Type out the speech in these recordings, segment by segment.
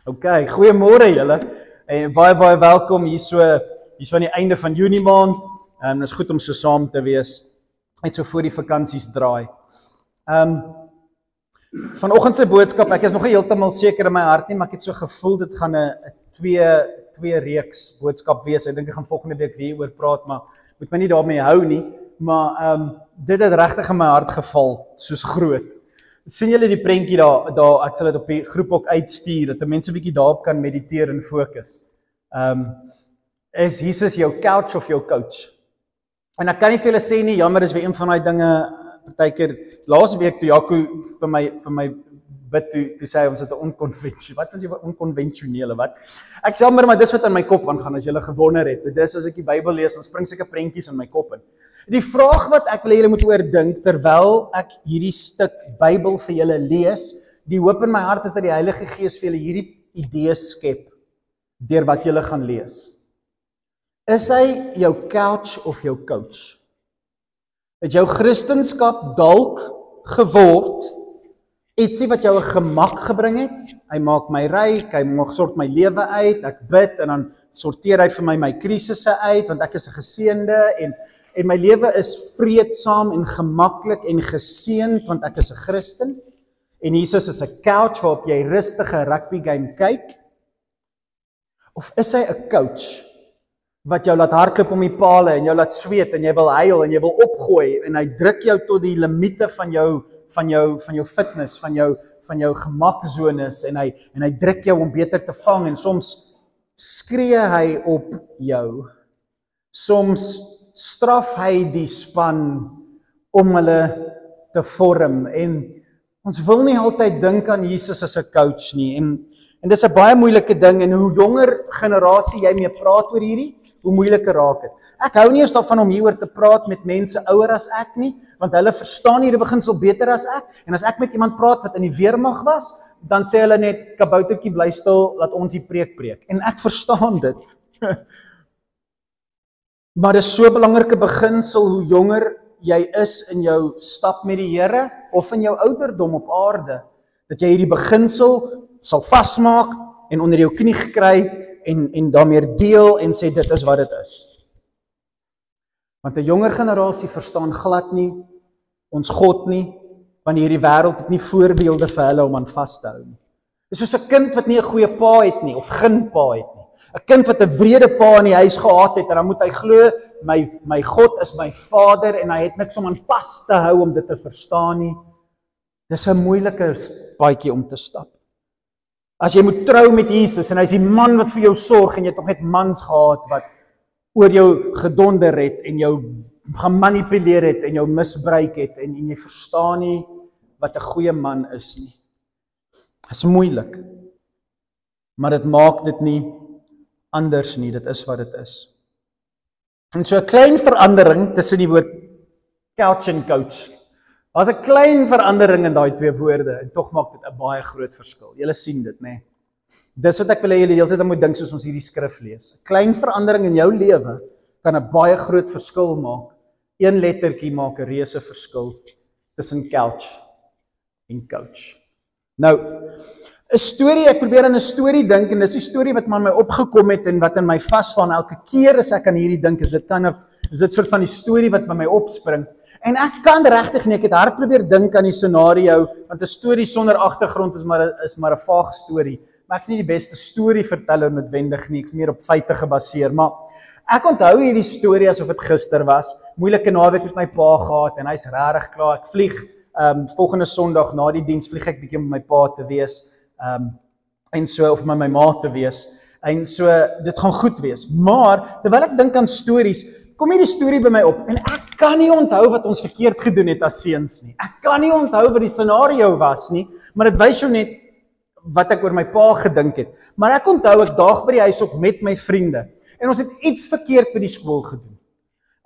Ok, goeiemôre julle. En baie welkom hier so aan die einde van Junie maand. Dit is goed om so saam te wees. Net so voor die vakansies draai. Vanoggend se boodskap, ek is nog nie heeltemal seker in my hart nie, maar ek het so gevoel dit gaan 'n twee reeks boodskap wees. Ek dink ek gaan volgende week weer oor praat, maar moet my nie daarmee hou nie. Maar dit het regtig in my hart geval, soos groot. Sien julle die prentjie daar, ek sal dit op die groep ook uitstuur, dat mense 'n bietjie daarop kan mediteer en fokus. Is Jesus jou couch of jou coach? En ek kan nie vir julle sê nie, jammer is weer een van daai dinge, partykeer, laas week toe Jaco vir my bid toe sê hy ons het 'n onkonvensionele, wat was die onkonvensionele, wat? Ek jammer, maar dis wat in my kop aangaan, as julle gewonder het. Dis as ek die Bybel lees, dan spring seker prentjies in my kop in. Die vraag wat ek wil julle moet oordink, terwyl ek hierdie stuk Bybel vir julle lees, die hoop in my hart is dat die Heilige Gees vir julle hierdie idee skep, deur wat julle gaan lees. Is hy jou couch of jou coach? Het jou Christendom dalk geword, ietsie wat jou 'n gemak gebring het? Hy maak my ryk, hy sort my lewe uit, ek bid, en dan sorteer hy vir my krisisse uit, want ek is 'n geseënde, en my lewe is vreedsaam en gemaklik en geseënd, want ek is 'n Christen. En Jesus is 'n couch waarop jy rustige rugby game kyk. Of is hy 'n coach wat jou laat hardloop om die palle en jou laat sweet en jy wil huil en jy wil opgooi en hy druk jou tot die limite van jou fitness, van jou gemakzones en hy druk jou om beter te vang en soms skree hy op jou. Soms straf hy die span om hulle te vorm en ons wil nie altyd dink aan Jesus as 'n coach nie en dis 'n baie moeilike ding en hoe jonger generasie jy mee praat oor hierdie, hoe moeiliker raak dit. Ek hou nie eens daarvan om hieroor te praat met mense ouer as ek nie, want hulle verstaan hierdie beginsel beter as ek en as ek met iemand praat wat in die weermag was, dan sê hulle net kaboutertjie bly stil, laat ons die preek en ek verstaan dit. Maar dis so 'n belangrike beginsel hoe jonger jy is in jou stap met die Here of in jou ouderdom op aarde, dat jy hierdie beginsel sal vasmaak en onder jou knie gekry en daarmee deel en sê dit is wat dit is. Want 'n jonger generasie verstaan glad nie ons God nie, want hierdie wêreld het nie voorbeelde vir hulle om aan vas te hou nie. Dis soos 'n kind wat nie 'n goeie pa het nie of geen pa het nie. 'n Kind wat 'n wrede pa in die huis gehad het en dan moet hy glo my God is my Vader en hy het niks om aan vas te hou om dit te verstaan nie. Dis 'n moeilike paadjie om te stap. As jy moet trou met Jesus en hy's die man wat vir jou sorg en jy het nog net mans gehad wat oor jou gedonder het en jou gemanipuleer het en jou misbruik het en jy verstaan nie wat 'n goeie man is nie. Dit is moeilik. Maar dit maak dit nie anders nie, dit is wat dit is. En so 'n klein verandering tussen die woord couch en coach. Daar's 'n klein verandering in daai twee woorde en tog maak dit 'n baie groot verskil. Julle sien dit, né? Dis wat ek wil hê julle die hele tyd moet dink soos ons hierdie skrif lees. 'n Klein verandering in jou lewe kan 'n baie groot verskil maak. Een lettertjie maak 'n reuse verskil tussen couch en coach. Nou, 'n storie, ek probeer aan 'n storie dink en dis die storie wat my opgekom het en wat in my vasstaan elke keer as ek aan hierdie dink, is dit soort van die storie wat by my opspring. En ek kan regtig nie, ek het hard probeer dink aan die scenario, want 'n storie sonder agtergrond is maar 'n vaag storie. Maar ek is nie die beste storieverteller noodwendig nie, ek is meer op feite gebaseer, maar ek onthou hierdie storie asof dit gister was. Moeilike naweek met my pa gehad en hy's regtig klaar. Ek vlieg volgende Sondag na die diens vlieg ek bietjie met my pa te wees. En so of met my ma te wees. En so dit gaan goed wees. Maar terwyl ek dink aan stories, kom hierdie storie by my op en ek kan nie onthou wat ons verkeerd gedoen het as seuns nie. Ek kan nie onthou wat die scenario was nie, maar dit wys jou net wat ek oor my pa gedink het. Maar ek onthou ek daag by die huis op met my vriende en ons het iets verkeerd by die skool gedoen.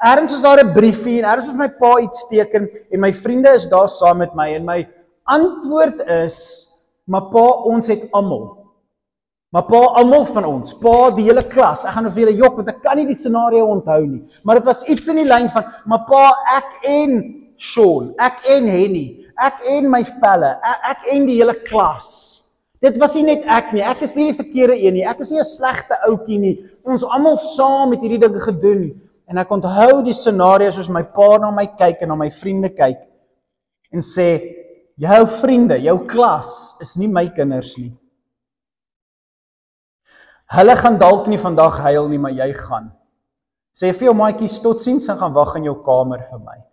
Ergens is daar 'n briefie en ergens is my pa iets teken en my vriende is daar saam met my en my antwoord is, maar pa, ons het almal. Maar pa, almal van ons, pa, die hele klas, ek gaan nou vir julle jok, want ek kan nie die scenario onthou nie, maar dit was iets in die lyn van, maar pa, ek en Sean, ek en Henny, ek en my pelle, ek en die hele klas, Dit was nie net ek nie, ek is nie die verkeerde een nie, ek is nie 'n slegte ouetjie nie. Ons almal saam met hierdie dinge gedoen. En ek onthou die scenario soos my pa na my kyk en na my vriende kyk en sê, jou vriende, jou klas is nie my kinders nie. Hulle gaan dalk nie vandag huil nie, maar jy gaan. Sê vir jou maatjies, totsiens, en gaan wag in jou kamer vir my.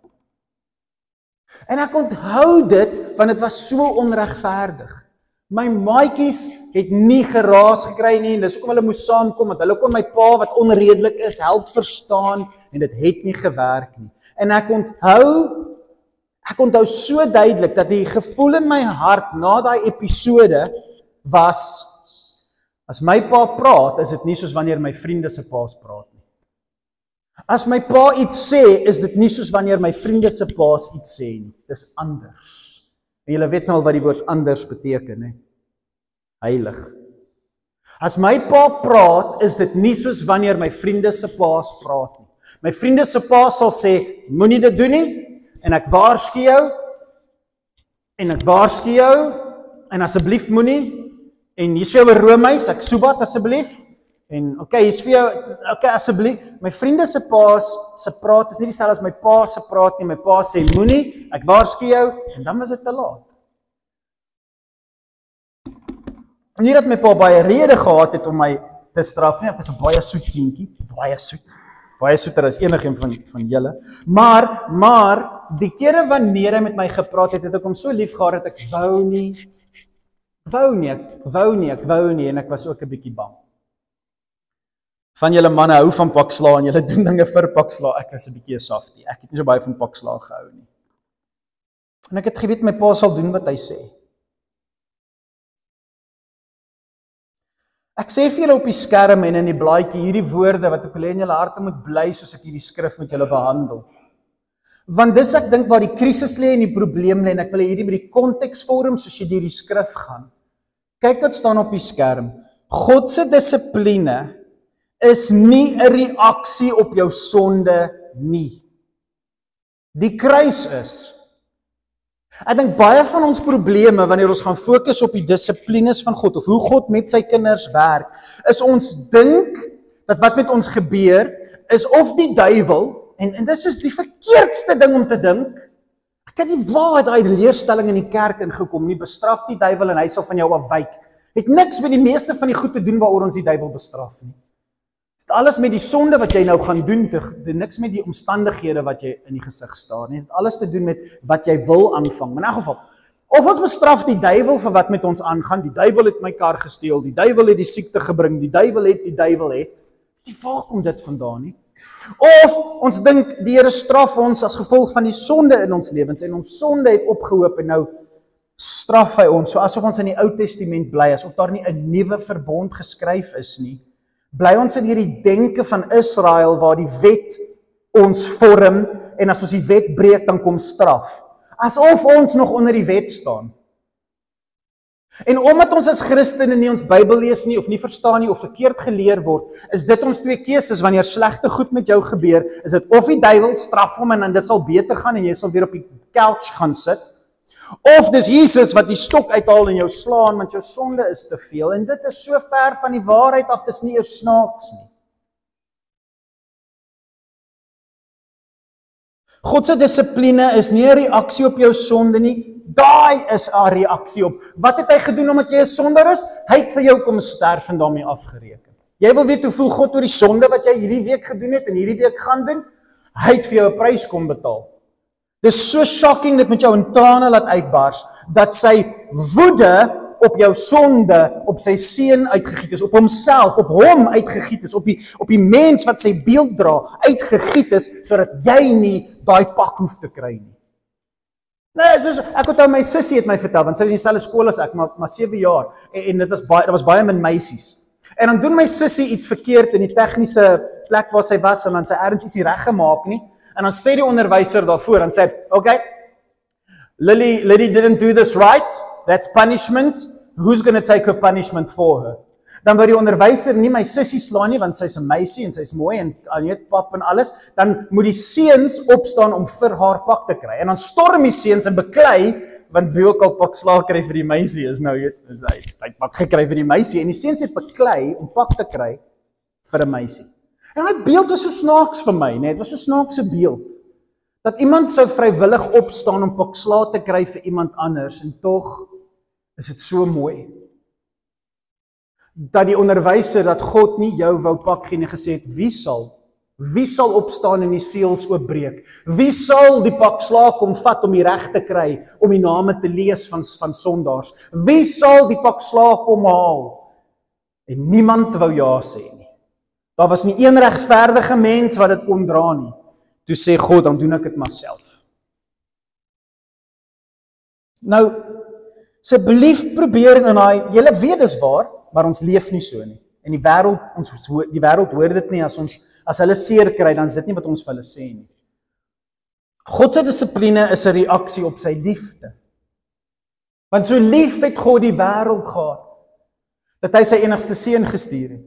En ek onthou dit, want dit was so onregverdig. My maatjies het nie geraas gekry nie, en dis hoekom hulle moes saamkom, want hulle kon my pa wat onredelik is, help verstaan, en dit het nie gewerk nie. En ek onthou so duidelik, dat die gevoel in my hart, na daai episode, was, as my pa praat, is dit nie soos wanneer my vriende se paas praat nie. As my pa iets sê, is dit nie soos wanneer my vriende se paas iets sê nie. Dis anders. En julle weet nou al wat die woord anders beteken, hè? Heilig. As my pa praat, is dit nie soos wanneer my vriende se paas praat nie. My vriende se paas sal sê, moenie dit doen nie, en ek waarsku jou, en asseblief moenie, en hier's vir jou 'n roomys, ek soebat asseblief, en hier's vir jou, asseblief, my vriende se paas se praat is nie dieselfde as my pa se praat nie, my pa sê moenie, ek waarsku jou, en dan was dit te laat. Nie dat my pa baie rede gehad het om my te straf nie, ek was 'n baie soet seentjie, baie soeter as enigeen van julle, maar die kere wanneer hy met my gepraat het, het ek hom so lief gehad dat ek wou nie, en ek was ook 'n bietjie bang. Van julle manne hou van pakslaa en julle doen dinge vir pakslaa. Ek was 'n bietjie 'n softie. Ek het nie so baie van pakslaa gehou nie. En ek het geweet my pa sal doen wat hy sê. Ek sê vir julle op die skerm en in die blaadjie hierdie woorde wat ek wil hê in julle harte moet bly soos ek hierdie skrif met julle behandel. Want dis ek dink waar die krisis lê en die probleem lê, en ek wil hê hierdie met die konteks vorm soos jy deur die skrif gaan. Kyk wat staan op die skerm. God se dissipline is nie 'n reaksie op jou sonde nie. Die kruis is. Ek dink baie van ons probleme wanneer ons gaan fokus op die dissiplines van God of hoe God met sy kinders werk, is ons dink dat wat met ons gebeur is of die duiwel, en dis is die verkeerdste ding om te dink. Ek het nie waar daai leerstelling in die kerk ingekom nie, bestraf die duiwel en hy sal van jou afwyk. Het niks met die meeste van die goed te doen waaroor ons die duiwel bestraf nie. Het alles met die sonde wat jy nou gaan doen, niks met die omstandighede wat jy in die gesig staar nie. Het alles te doen met wat jy wil aanvang. Maar in 'n geval, of ons bestraf die duiwel vir wat met ons aangaan, die duiwel het my kar gesteel, die duiwel het die siekte gebring, die duiwel het. Waar kom dit vandaan nie? Of ons dink die Here straf ons as gevolg van die sonde in ons lewens en ons sonde het opgehoop en nou straf hy ons, so asof ons in die Ou Testament bly, asof daar nie 'n nuwe verbond geskryf is nie. Bly ons in hierdie denke van Israel waar die wet ons vorm en as ons die wet breek dan kom straf. Asof ons nog onder die wet staan. En omdat ons as Christene nie ons Bybel lees nie of nie verstaan nie of verkeerd geleer word, is dit ons twee keuses wanneer slegte goed met jou gebeur, is dit of die duiwel straf hom en dan dit sal beter gaan en jy sal weer op die couch gaan sit, of dis Jesus wat die stok uithaal en jou slaan want jou sonde is te veel, en dit is so ver van die waarheid af, dis nie eers snaaks nie. God se dissipline is nie 'n reaksie op jou sonde nie, daai is 'n reaksie op. Wat het hy gedoen omdat jy 'n sondaar is? Hy het vir jou kom sterf en daarmee afgereken. Jy wil weet hoe voel God oor die sonde wat jy hierdie week gedoen het en hierdie week gaan doen? Hy het vir jou 'n prys kom betaal. Dis so shocking, dit met jou in trane laat uitbars, dat sy woede op jou sonde, op sy seun uitgegiet is, op homself, op hom uitgegiet is, op die mens wat sy beeld dra, uitgegiet is, sodat jy nie daai pak hoef te kry nie. Nee, soos, ek onthou my sussie het my vertel, want sy was in dieselfde skool as ek, maar 7 jaar, en dit was baie min meisies. En dan doen my sussie iets verkeerd in die tegniese plek waar sy was, en dan sy ergens iets nie reg gemaak nie, en dan sê die onderwyser daarvoor, en sê, okay, Lily didn't do this right, that's punishment, who's going to take her punishment for her? Dan word die onderwyser nie my sussie slaan nie, want sy's 'n meisie en sy's mooi en weet pap en alles, dan moet die seuns opstaan om vir haar pak te kry. En dan storm die seuns en beklei want wie ook al pak slaag kry vir die meisie is nou, is hy pak gekry vir die meisie, en die seuns het beklei om pak te kry vir 'n meisie. En die beeld was so snaaks vir my, net, het was so snaakse beeld, dat iemand sou vrywillig opstaan om pak slaag te kry vir iemand anders, en tog is dit so mooi, dat die onderwyser, dat God nie jou wou pak gee en gesê het, wie sal opstaan en die seels oopbreek? Wie sal die pak slaag kom vat om die reg te kry, om die name te lees van sondaars? Wie sal die pak slaag kom haal? En niemand wou ja sê nie. Daar was nie een regverdige mens wat dit kon dra nie. Toe sê God, dan doen ek dit maar self. Nou, asseblief probeer in julle weet dis waar, maar ons leef nie so nie. En die wêreld hoor dit nie, as hulle seer kry, dan is dit nie wat ons vir hulle sê nie. God se dissipline is 'n reaksie op sy liefde. Want so lief het God die wêreld gehad, dat hy sy enigste seun gestuur het,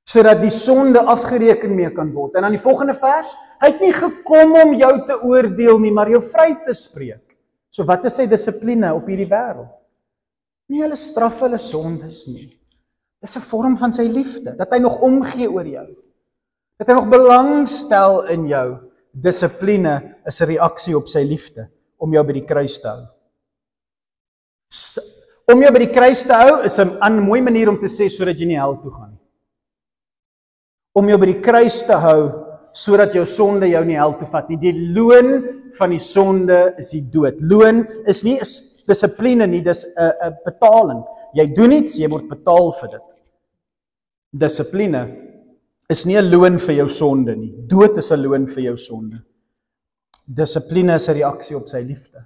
sodat die sonde afgereken mee kan word. En dan die volgende vers, hy het nie gekom om jou te oordeel nie, maar jou vry te spreek. So wat is sy dissipline op hierdie wêreld? Nie hulle straf hulle sondes nie. Dis 'n vorm van sy liefde, dat hy nog omgee oor jou. Dat hy nog belangstel in jou. Dissipline is 'n reaksie op sy liefde, om jou by die kruis te hou. Om jou by die kruis te hou, is 'n mooi manier om te sê, sodat jy nie hel toe gaan nie. Om jou by die kruis te hou, sodat jou sonde jou nie hel toe vat nie. Die loon van die sonde is die dood. Loon is nie 'n dissipline nie, dis 'n betaling. Jy doen iets, jy word betaal vir dit. Dissipline is nie 'n loon vir jou sonde nie. Dood is 'n loon vir jou sonde. Dissipline is 'n reaksie op sy liefde.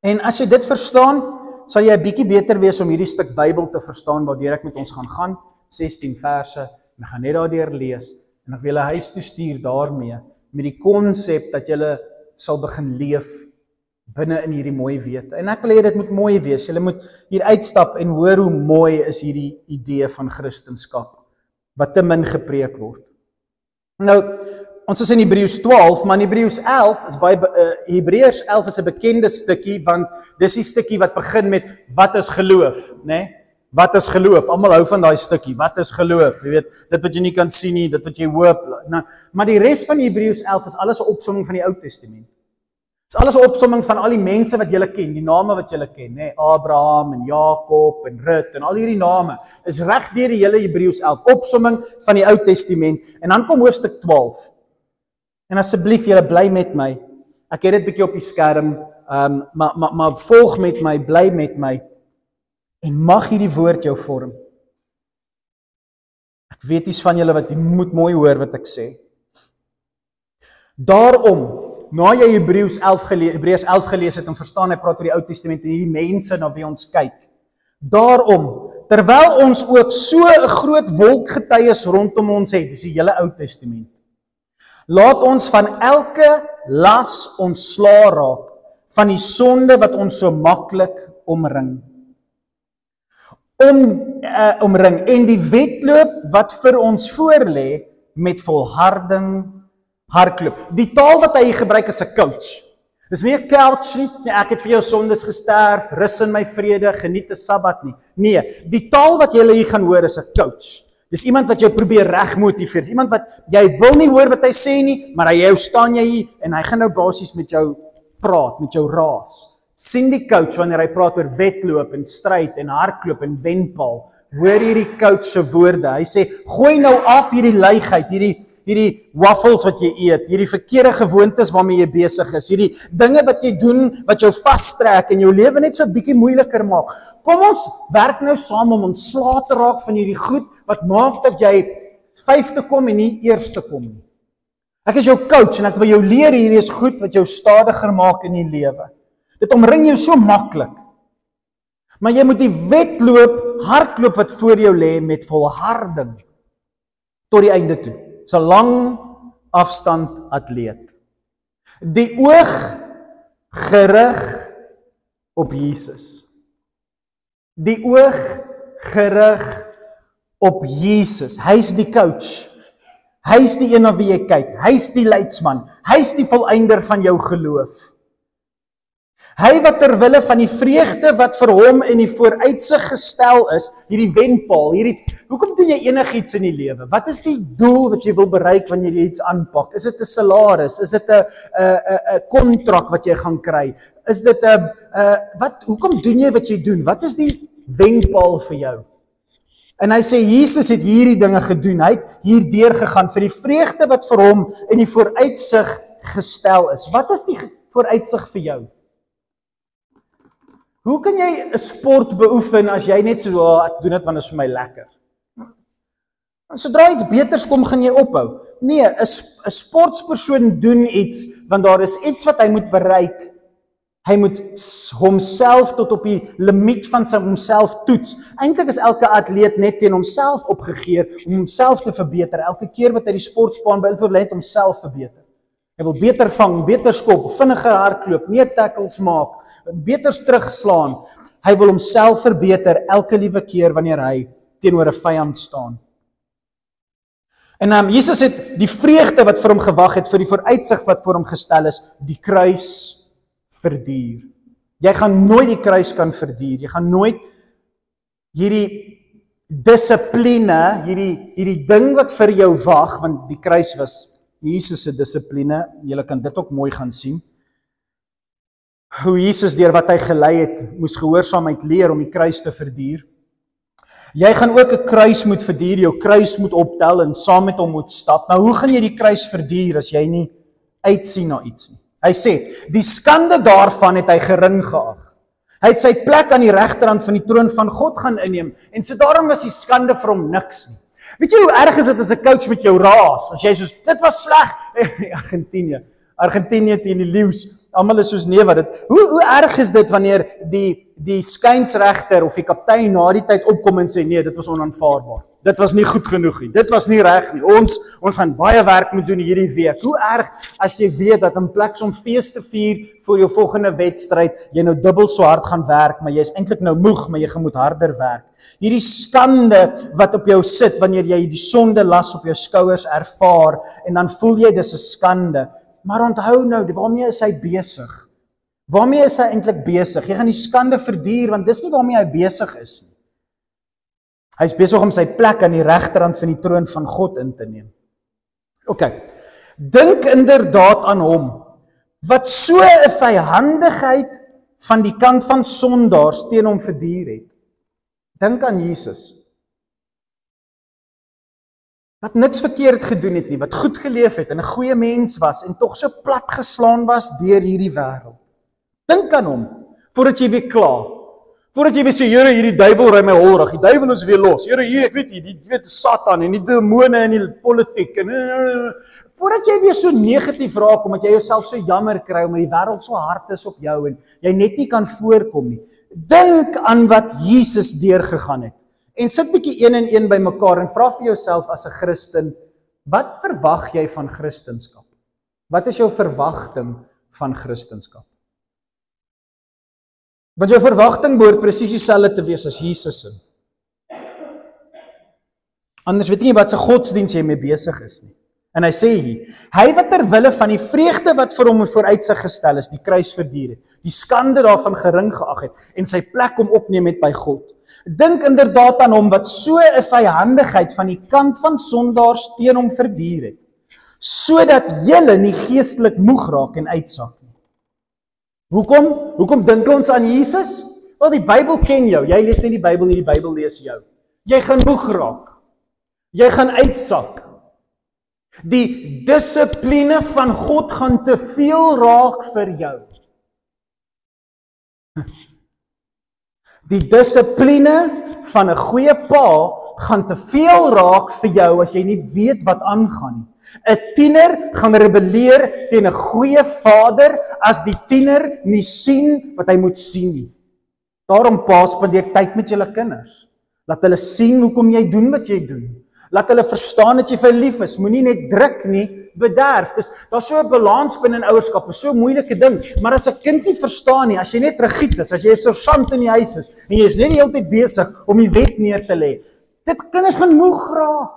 En as jy dit verstaan, sal jy 'n bietjie beter wees om hierdie stuk Bybel te verstaan waardeur ek met ons gaan, 16 verse, en ek gaan net daardeur lees, en ek wil julle huis toe stuur daarmee, met die konsep dat julle sal begin leef binne in hierdie mooi wete. En ek wil hê dit moet mooi wees. Julle moet hier uitstap en hoor hoe mooi is hierdie idee van Christendom, wat te min gepreek word. Nou, ons is in Hebreërs 12, maar in Hebreërs 11 is Hebreërs 11 is 'n bekende stukkie, want dis die stukkie wat begin met wat is geloof, né? Wat is geloof? Almal hou van daai stukkie. Wat is geloof? Jy weet, dit wat jy nie kan sien nie, dit wat jy hoop. Nou, maar die res van Hebreërs 11 is alles 'n opsomming van die Ou Testament. Dit is alles 'n opsomming van al die mense wat julle ken, die name wat julle ken, né? Abraham en Jakob en Rut en al hierdie name is reg deur die hele Hebreërs 11, opsomming van die Ou Testament. En dan kom hoofstuk 12. En asseblief julle bly met my. Ek het dit bietjie op die skerm, maar volg met my, bly met my. En mag hierdie woord jou vorm. Ek weet iets van julle wat jy moet mooi hoor wat ek sê. Daarom, na jy Hebreërs 11 gelees het en verstaan, hy praat oor die Ou Testament en hierdie mense na wie ons kyk. Daarom, terwyl ons ook so 'n groot wolk getuies rondom ons het, dis die hele Ou Testament, laat ons van elke las ontslaa raak, van die sonde wat ons so maklik omring. En die wedloop wat vir ons voorlê met volharding hardloop. Die taal wat hy gebruik is 'n coach. Dis nie 'n couch nie, ek het vir jou sondes gesterf, rus in my vrede, geniet 'n Sabbat nie. Nee, die taal wat jy hier gaan hoor is 'n coach. Dis iemand wat jou probeer reg motiveer. Dis iemand wat jy wil nie hoor wat hy sê nie, maar hy staan jy hier en hy gaan nou basies met jou praat, met jou raas. Sien die coach wanneer hy praat oor wedloop en stryd en hardloop en wenpaal. Hoor hierdie coach se woorde. Hy sê, gooi nou af hierdie luigheid, hierdie waffles wat jy eet, hierdie verkeerde gewoontes waarmee jy besig is, hierdie dinge wat jy doen wat jou vastrek en jou lewe net so 'n bietjie moeiliker maak. Kom ons werk nou saam om ontslae te raak van hierdie goed wat maak dat jy 5de kom en nie eerste kom nie. Ek is jou coach en ek wil jou leer hierdie is goed wat jou stadiger maak in die lewe. Dit omring jou so maklik. Maar jy moet die wedloop, hardloop wat voor jou lê met volharding tot die einde toe. Dit's 'n lang afstand atleet. Die oog gerig op Jesus. Die oog gerig op Jesus. Hy's die coach. Hy's die een na wie jy kyk. Hy's die leidsman. Hy's die volëinder van jou geloof. Hy wat ter wille van die vreugde wat vir hom in die vooruitsig gestel is, hierdie wenpaal, hoekom doen jy enigiets in die lewe? Wat is die doel wat jy wil bereik wanneer jy iets aanpak? Is dit 'n salaris? Is dit 'n kontrak wat jy gaan kry? Is dit hoekom doen jy wat jy doen? Wat is die wenpaal vir jou? En hy sê, Jesus het hierdie dinge gedoen, hy het hierdeur gegaan vir die vreugde wat vir hom in die vooruitsig gestel is. Wat is die vooruitsig vir jou? Hoe kan jy 'n sport beoefen as jy net so, ek doen dit want dit is vir my lekker? Sodra iets beters kom, gaan jy ophou. Nee, 'n sportspersoon doen iets, want daar is iets wat hy moet bereik. Hy moet homself tot op die limiet van homself toets. Eintlik is elke atleet net teen homself opgegeer om homself te verbeter. Elke keer wat hy die sportspan beïnvloed, net homself verbeter. Hy wil beter vang, beter skop, vinniger hardloop, meer tackles maak, beter terugslaan. Hy wil homself verbeter elke liewe keer wanneer hy teenoor 'n vyand staan. En Jesus het die vreugde wat vir hom gewag het, vir die vooruitsig wat vir hom gestel is, die kruis verduur. Jy gaan nooit die kruis kan verduur. Jy gaan nooit hierdie dissipline, hierdie ding wat vir jou wag, want die kruis was Jesus se dissipline. Julle kan dit ook mooi gaan sien. Hoe Jesus deur wat hy gelei het, moes gehoorsaamheid leer om die kruis te verduur. Jy gaan ook 'n kruis moet verduur, jou kruis moet optel en saam met hom moet stap. Nou hoe gaan jy die kruis verduur as jy nie uitsien na iets nie? Hy sê, die skande daarvan het hy gering geag. Hy het sy plek aan die regterhand van die troon van God gaan inneem, en so daarom was die skande vir hom niks nie. Weet jy hoe erg is dit as 'n coach met jou raas? As jy soos, dit was sleg, Argentinië teen die Leeu's, almal is soos nee wat dit, hoe erg is dit wanneer die skynsregter of die kaptein na die tyd opkom en sê, nee, dit was onaanvaarbaar, dit was nie goed genoeg nie, dit was nie reg nie, ons gaan baie werk moet doen hierdie week. Hoe erg as jy weet dat in plek om fees te vier vir jou volgende wedstryd, jy nou dubbel so hard gaan werk, maar jy is eintlik nou moeg, maar jy moet harder werk. Hierdie skande wat op jou sit, wanneer jy die sonde las op jou skouers ervaar, en dan voel jy dis 'n skande. Maar onthou nou, waarmee is hy besig? Waarmee is hy eintlik besig? Jy gaan die skande verduur, want dis nie waarmee hy besig is nie. Hy is besig om sy plek aan die regterhand van die troon van God in te neem. OK, dink inderdaad aan hom, wat so 'n vyhandigheid van die kant van sondaars teen hom verduur het. Dink aan Jesus. Wat niks verkeerd gedoen het nie, wat goed geleef het en 'n goeie mens was en tog so plat geslaan was deur hierdie wêreld. Dink aan hom, voordat jy weer kla. Voordat jy weer sê, Here, hierdie duiwel ry my holrig, die duiwel is weer los. Here, hier, ek weet nie, die Satan en die demone en die politiek en voordat jy weer so negatief raak omdat jy jouself so jammer kry omdat die wêreld so hard is op jou en jy net nie kan voorkom nie. Dink aan wat Jesus deurgegaan het. En sit bietjie een en een by mekaar en vra vir jouself as 'n Christen, wat verwag jy van Christendom? Wat is jou verwagting van Christendom? Want jou verwagting behoort presies dieselfde te wees as Jesus se. Anders weet jy nie wat se godsdiens jy mee besig is nie. En hy sê hier, hy wat ter wille van die vreugde wat vir hom vooruitsig gestel is, die kruis verduur het, die skande daarvan gering geag het en sy plek kom opneem het by God. Dink inderdaad aan hom wat so 'n vyhandigheid van die kant van sondaars teen hom verduur het, sodat julle nie geestelik moeg raak en uitsak nie. Hoekom dink ons aan Jesus? Wel, die Bybel ken jou. Jy lees nie die Bybel nie, die Bybel lees jou. Jy gaan moeg raak. Jy gaan uitsak. Die dissipline van God gaan te veel raak vir jou. Die dissipline van 'n goeie pa gaan te veel raak vir jou as jy nie weet wat aangaan nie. 'n Tiener gaan rebelleer teen 'n goeie vader as die tiener nie sien wat hy moet sien nie. Daarom pa, spandeer tyd met julle kinders. Laat hulle sien hoekom jy doen wat jy doen. Laat hulle verstaan dat jy verlief is. Moenie net druk nie, bederf. Daar's so 'n balans binne in ouerskap, is so 'n moeilike ding. Maar as 'n kind nie verstaan nie, as jy net rigied is, as jy 'n sergeant in die huis is en jy is net die hele tyd besig om die wet neer te lê, dit kinders gaan moeg raak.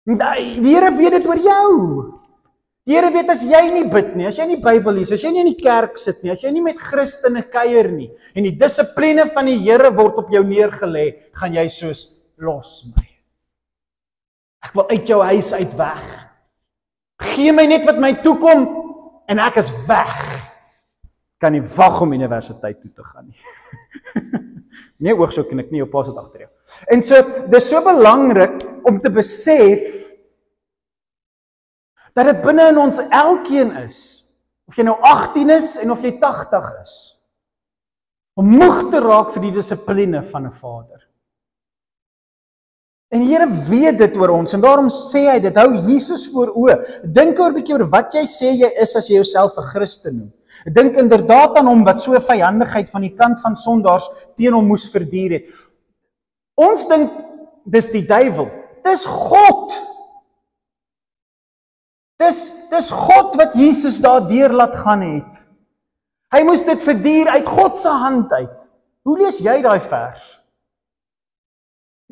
Die Here weet dit oor jou. Die Here weet as jy nie bid nie, as jy nie Bybel lees, as jy nie in die kerk sit nie, as jy nie met Christene kuier nie, en die dissipline van die Here word op jou neergelê, gaan jy soos los my. Ek wil uit jou huis uit weg. Gee my net wat my toekom en ek is weg. Kan nie wag om universiteit toe te gaan nie. Nee, oogso kan ek nie, jou pa sit agter jou. En so, dis so belangrik om te besef dat dit binne in ons elkeen is, of jy nou 18 is en of jy 80 is, om moeg te raak vir die dissipline van 'n Vader. En die Here weet dit oor ons, en daarom sê hy dit, hou Jesus voor oë. Dink oor 'n bietjie oor wat jy sê jy is as jy jouself 'n Christen noem. Dink inderdaad aan hom wat so 'n vyandigheid van die kant van sondaars teen hom moes verduur het. Ons dink dis die duiwel. Dis God. Dis God wat Jesus daardeur laat gaan het. Hy moes dit verduur uit God se hand uit. Hoe lees jy daai vers?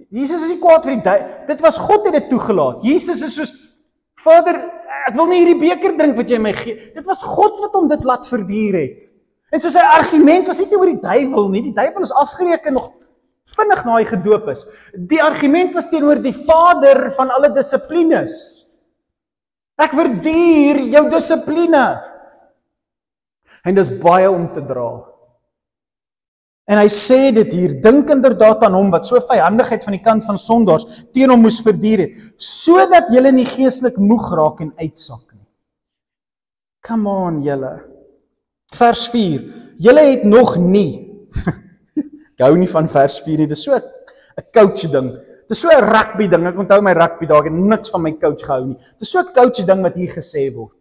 Jesus is nie kwaad vir die duiwel. Dit was God het dit toegelaat. Jesus is soos, Vader, ek wil nie hierdie beker drink wat jy my gee. Dit was God wat hom dit laat verduur het. En so sy argument was nie oor die duiwel nie. Die duiwel is afgereken nog vinnig na hy gedoop is. Die argument was teenoor die Vader van alle dissiplines. Ek verduur jou dissipline. En dis baie om te dra. En hy sê dit hier, dink inderdaad aan hom wat so vyandigheid van die kant van sondaars teen hom moes verduur het, sodat julle nie geestelik moeg raak en uitsak nie. Come on, julle. Vers 4, julle het nog nie, ek hou nie van vers 4 nie, dis so 'n coach ding, dis so 'n rugby ding, ek onthou my rugby daag, ek het niks van my coach gehou nie, dis so 'n coach ding wat hier gesê word.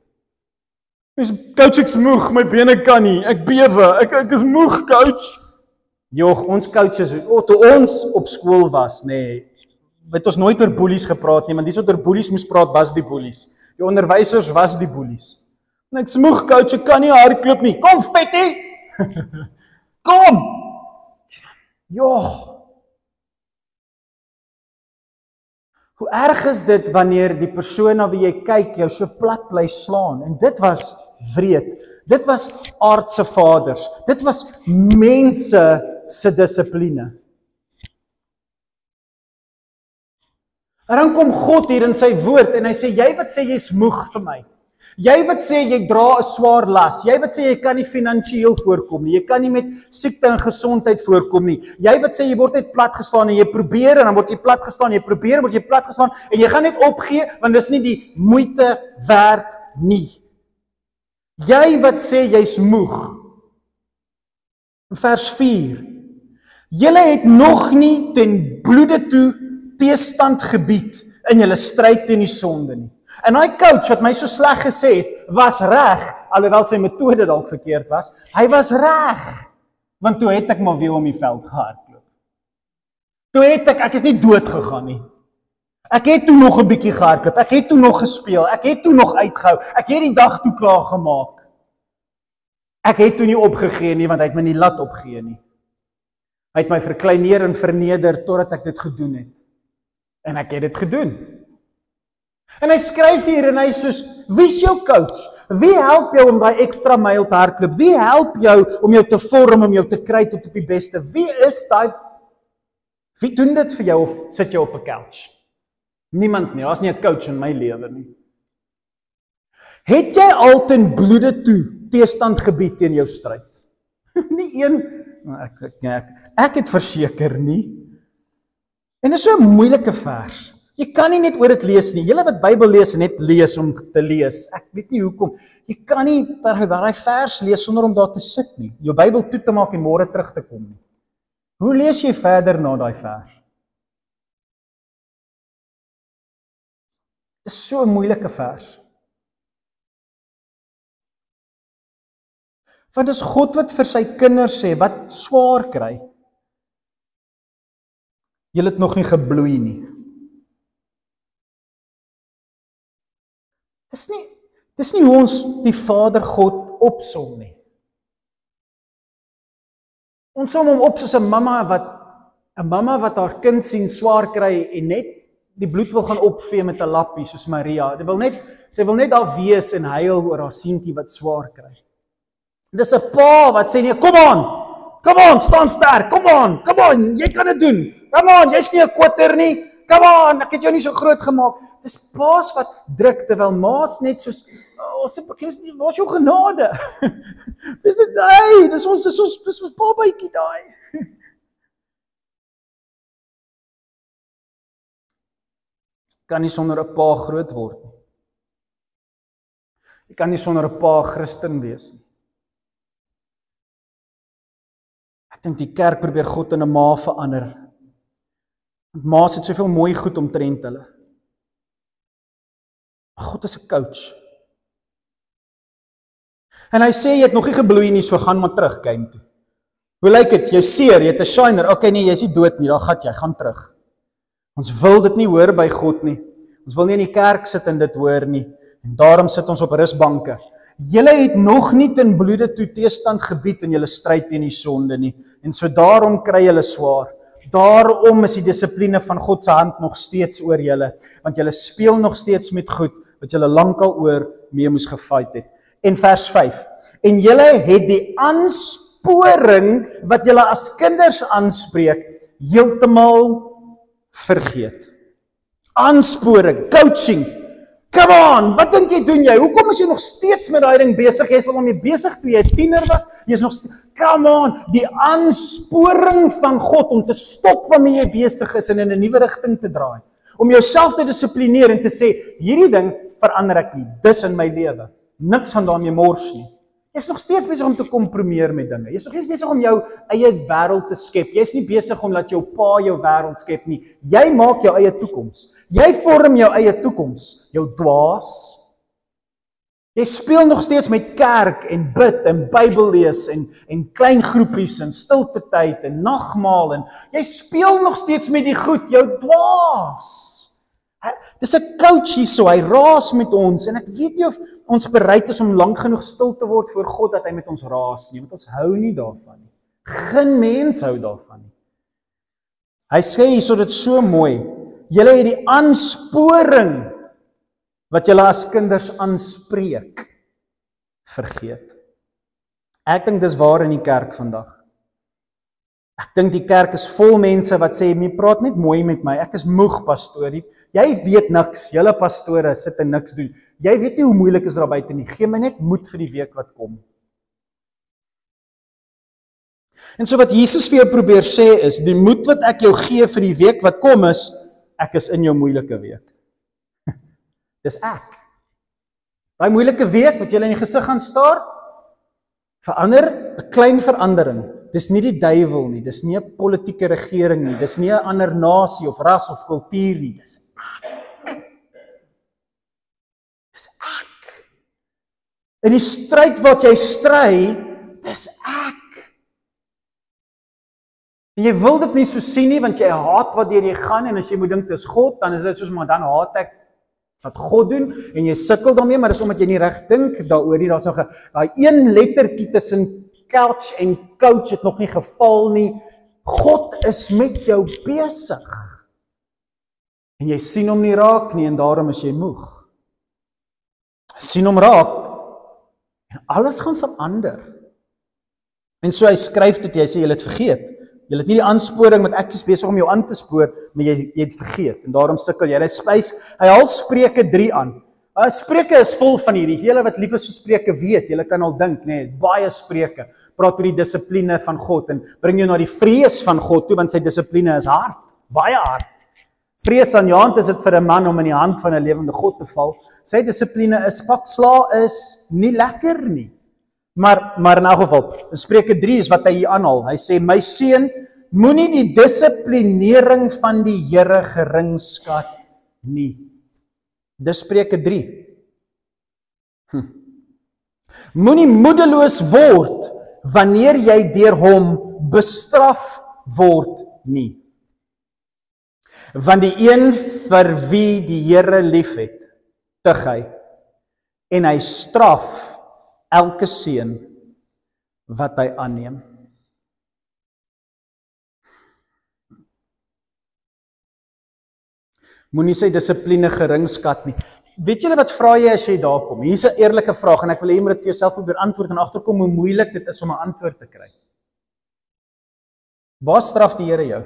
Coach, ek's moeg, my bene kan nie, ek bewe, ek is moeg, coach. Joh, ons coaches, toe ons op skool was, het ons nooit oor boelies gepraat nie, want die wat oor boelies moes praat, was die boelies. Die onderwysers was die boelies. En ek's moeg, coach, ek kan nie hardloop nie. Kom, Fetty! Kom! Joh! Hoe erg is dit wanneer die persoon na wie jy kyk jou so plat bly slaan? En dit was wreed. Dit was aardse vaders. Dit was mense se dissipline. En dan kom God hier in sy woord en hy sê, jy wat sê jy's moeg vir my. Jy wat sê jy dra 'n swaar las. Jy wat sê jy kan nie finansiëel voorkom nie. Jy kan nie met siekte en gesondheid voorkom nie. Jy wat sê jy word net plat geslaan en jy probeer en dan word jy plat geslaan. Jy probeer, word jy plat geslaan en jy gaan net opgee want dis nie die moeite werd nie. Jy wat sê jy's moeg. Vers 4. Julle het nog nie ten bloede toe teestand gebied in julle stryd teen die sonde nie. En daai coach wat my so sleg gesê het, was reg, alhoewel sy metode dalk verkeerd was. Hy was reg, want toe het ek maar weer om die veld gehardloop. Toe het ek is nie dood gegaan nie. Ek het toe nog 'n bietjie gehardloop, ek het toe nog gespeel, ek het toe nog uitgehou, ek het die dag toe klaar gemaak. Ek het toe nie opgegee nie, want hy het my nie laat opgee nie. Hy het my verkleineer en verneder totdat ek dit gedoen het. En ek het dit gedoen. En hy skryf hier en hy sê, wie is jou coach? Wie help jou om daai ekstra myl te hardloop? Wie help jou om jou te vorm, om jou te kry tot op die beste? Wie is daai? Wie doen dit vir jou of sit jy op 'n couch? Niemand nie, daar's nie 'n coach in my lewe nie. Het jy al ten bloede toe teestand gebied teen jou stryd? Nie een, ek het verseker nie. En dis so 'n moeilike vers. Jy kan nie net oor dit lees nie. Julle wat Bybel lees en net lees om te lees. Ek weet nie hoekom. Jy kan nie daai vers lees sonder om daar te sit nie. Jou Bybel toe te maak en môre terug te kom nie. Hoe lees jy verder na daai vers? Dis so 'n moeilike vers. Want dis God wat vir sy kinders sê, wat swaar kry. Julle het nog nie gebloei nie. Dis nie hoe ons die Vader God opsom nie. Ons som hom op soos 'n mamma wat haar kind sien swaar kry en net die bloed wil gaan opvee met 'n lappie soos Maria. Sy wil net daar wees en huil oor haar seentjie wat swaar kry. Dis 'n pa wat sê nee, kom aan, staan sterk, kom aan, jy kan dit doen. Kom aan, jy's nie 'n kwatter nie. Kom aan, ek het jou nie so groot gemaak. Dis paas wat druk terwyl ma's net soos waar is jou genade? Dis dit hy, dis ons babatjie daai. Kan nie sonder 'n pa groot word nie. Jy kan nie sonder 'n pa Christen wees nie. Ek dink die kerk probeer God in 'n ma verander. Want ma's het soveel mooi goed omtrent hulle. God is 'n coach. En hy sê jy het nog nie gebloei nie, so gaan maar terug game toe. Hoe lyk dit? Jy seer, jy het 'n shiner. Okay nee, jy's nie dood nie, daar gat jy, gaan terug. Ons wil dit nie hoor by God nie. Ons wil nie in die kerk sit en dit hoor nie. En daarom sit ons op rusbanke. Julle het nog nie ten bloede toe teestand gebied in julle stryd teen die sonde nie. En so daarom kry julle swaar. Daarom is die dissipline van God se hand nog steeds oor julle, want julle speel nog steeds met goed wat julle lankal oor mee moes gefight het. En vers 5. En julle het die aansporing wat julle as kinders aanspreek heeltemal vergeet. Aansporing, coaching. Come on, wat dink jy doen jy? Hoekom is jy nog steeds met daai ding besig? Jy is al daarmee besig toe jy 'n tiener was. Jy is nog come on, die aansporing van God om te stop waarmee jy besig is en in 'n nuwe rigting te draai. Om jouself te dissiplineer en te sê, hierdie ding verander ek nie. Dis in my lewe. Niks gaan daarmee mors nie. Jy is nog steeds besig om te kompromieer met dinge. Jy is nog steeds besig om jou eie wêreld te skep. Jy is nie besig om laat jou pa jou wêreld skep nie. Jy maak jou eie toekoms. Jy vorm jou eie toekoms. Jou dwaas. Jy speel nog steeds met kerk en bid en Bybel lees en klein groepies en stilte tyd en nagmaal en jy speel nog steeds met die goed, jou dwaas. Dis 'n coach hierso, hy raas met ons en ek weet nie of ons bereid is om lank genoeg stil te word voor God dat hy met ons raas nie, want ons hou nie daarvan nie. Geen mens hou daarvan nie. Hy sê hierso dit so mooi, julle het die aansporing wat julle as kinders aanspreek, vergeet. Ek dink dis waar in die kerk vandag. Ek dink die kerk is vol mense wat sê, "Jy praat net mooi met my, ek is moeg pastoor." Jy weet niks, julle pastore sit en niks doen. Jy weet nie hoe moeilik is daar buite nie. Gee my net moed vir die week wat kom. En so wat Jesus vir jou probeer sê is, die moed wat ek jou gee vir die week wat kom is, ek is in jou moeilike week. Dis ek. Daai moeilike week wat jy in die gesig gaan staar, verander 'n klein verandering. Dis nie die duiwel nie, dis nie 'n politieke regering nie, dis nie 'n ander nasie of ras of kultuur nie, dis ek. Dis ek. In die stryd wat jy stry, dis ek. En jy wil dit nie so sien nie, want jy haat wat deur jy gaan, en as jy moet dink dis God, dan is dit soos, maar dan haat ek wat God doen, en jy sukkel daarmee, maar dis omdat jy nie reg dink daaroor nie, daar's nog daai een lettertjie tussen couch en coach het nog nie geval nie. God is met jou besig. En jy sien hom nie raak nie, en daarom is jy moeg. Sien hom raak, en alles gaan verander. En so hy skryf dit, hy sê, jy het vergeet. Jy het nie die aansporing, want ek is besig om jou aan te spoor, maar jy het vergeet, en daarom sukkel jy. Hy haal Spreuke 3 aan. Spreuke is vol van hierdie, julle wat lief is vir Spreuke weet, julle kan al dink, baie Spreuke, praat oor die dissipline van God, en bring jou na die vrees van God toe, want sy dissipline is hard, baie hard. Vrees aan jou hand is dit vir 'n man om in die hand van 'n lewende God te val. Sy dissipline is, pak sla is nie lekker nie. Maar in elk geval, Spreuke 3 is wat hy hier aanhaal. Hy sê, my seun, moenie die dissiplinering van die Here geringskat nie. Dis Spreuke 3. Moenie moedeloos word wanneer jy deur hom bestraf word nie. Want die een vir wie die Here liefhet, tug hy, en hy straf elke seun wat hy aanneem. Moenie sy dissipline geringskat nie. Weet julle wat vra jy as jy daar kom? Hier's 'n eerlike vraag en ek wil hê jy moet dit vir jouself probeer antwoord en agterkom hoe moeilik dit is om 'n antwoord te kry. Waar straf die Here jou?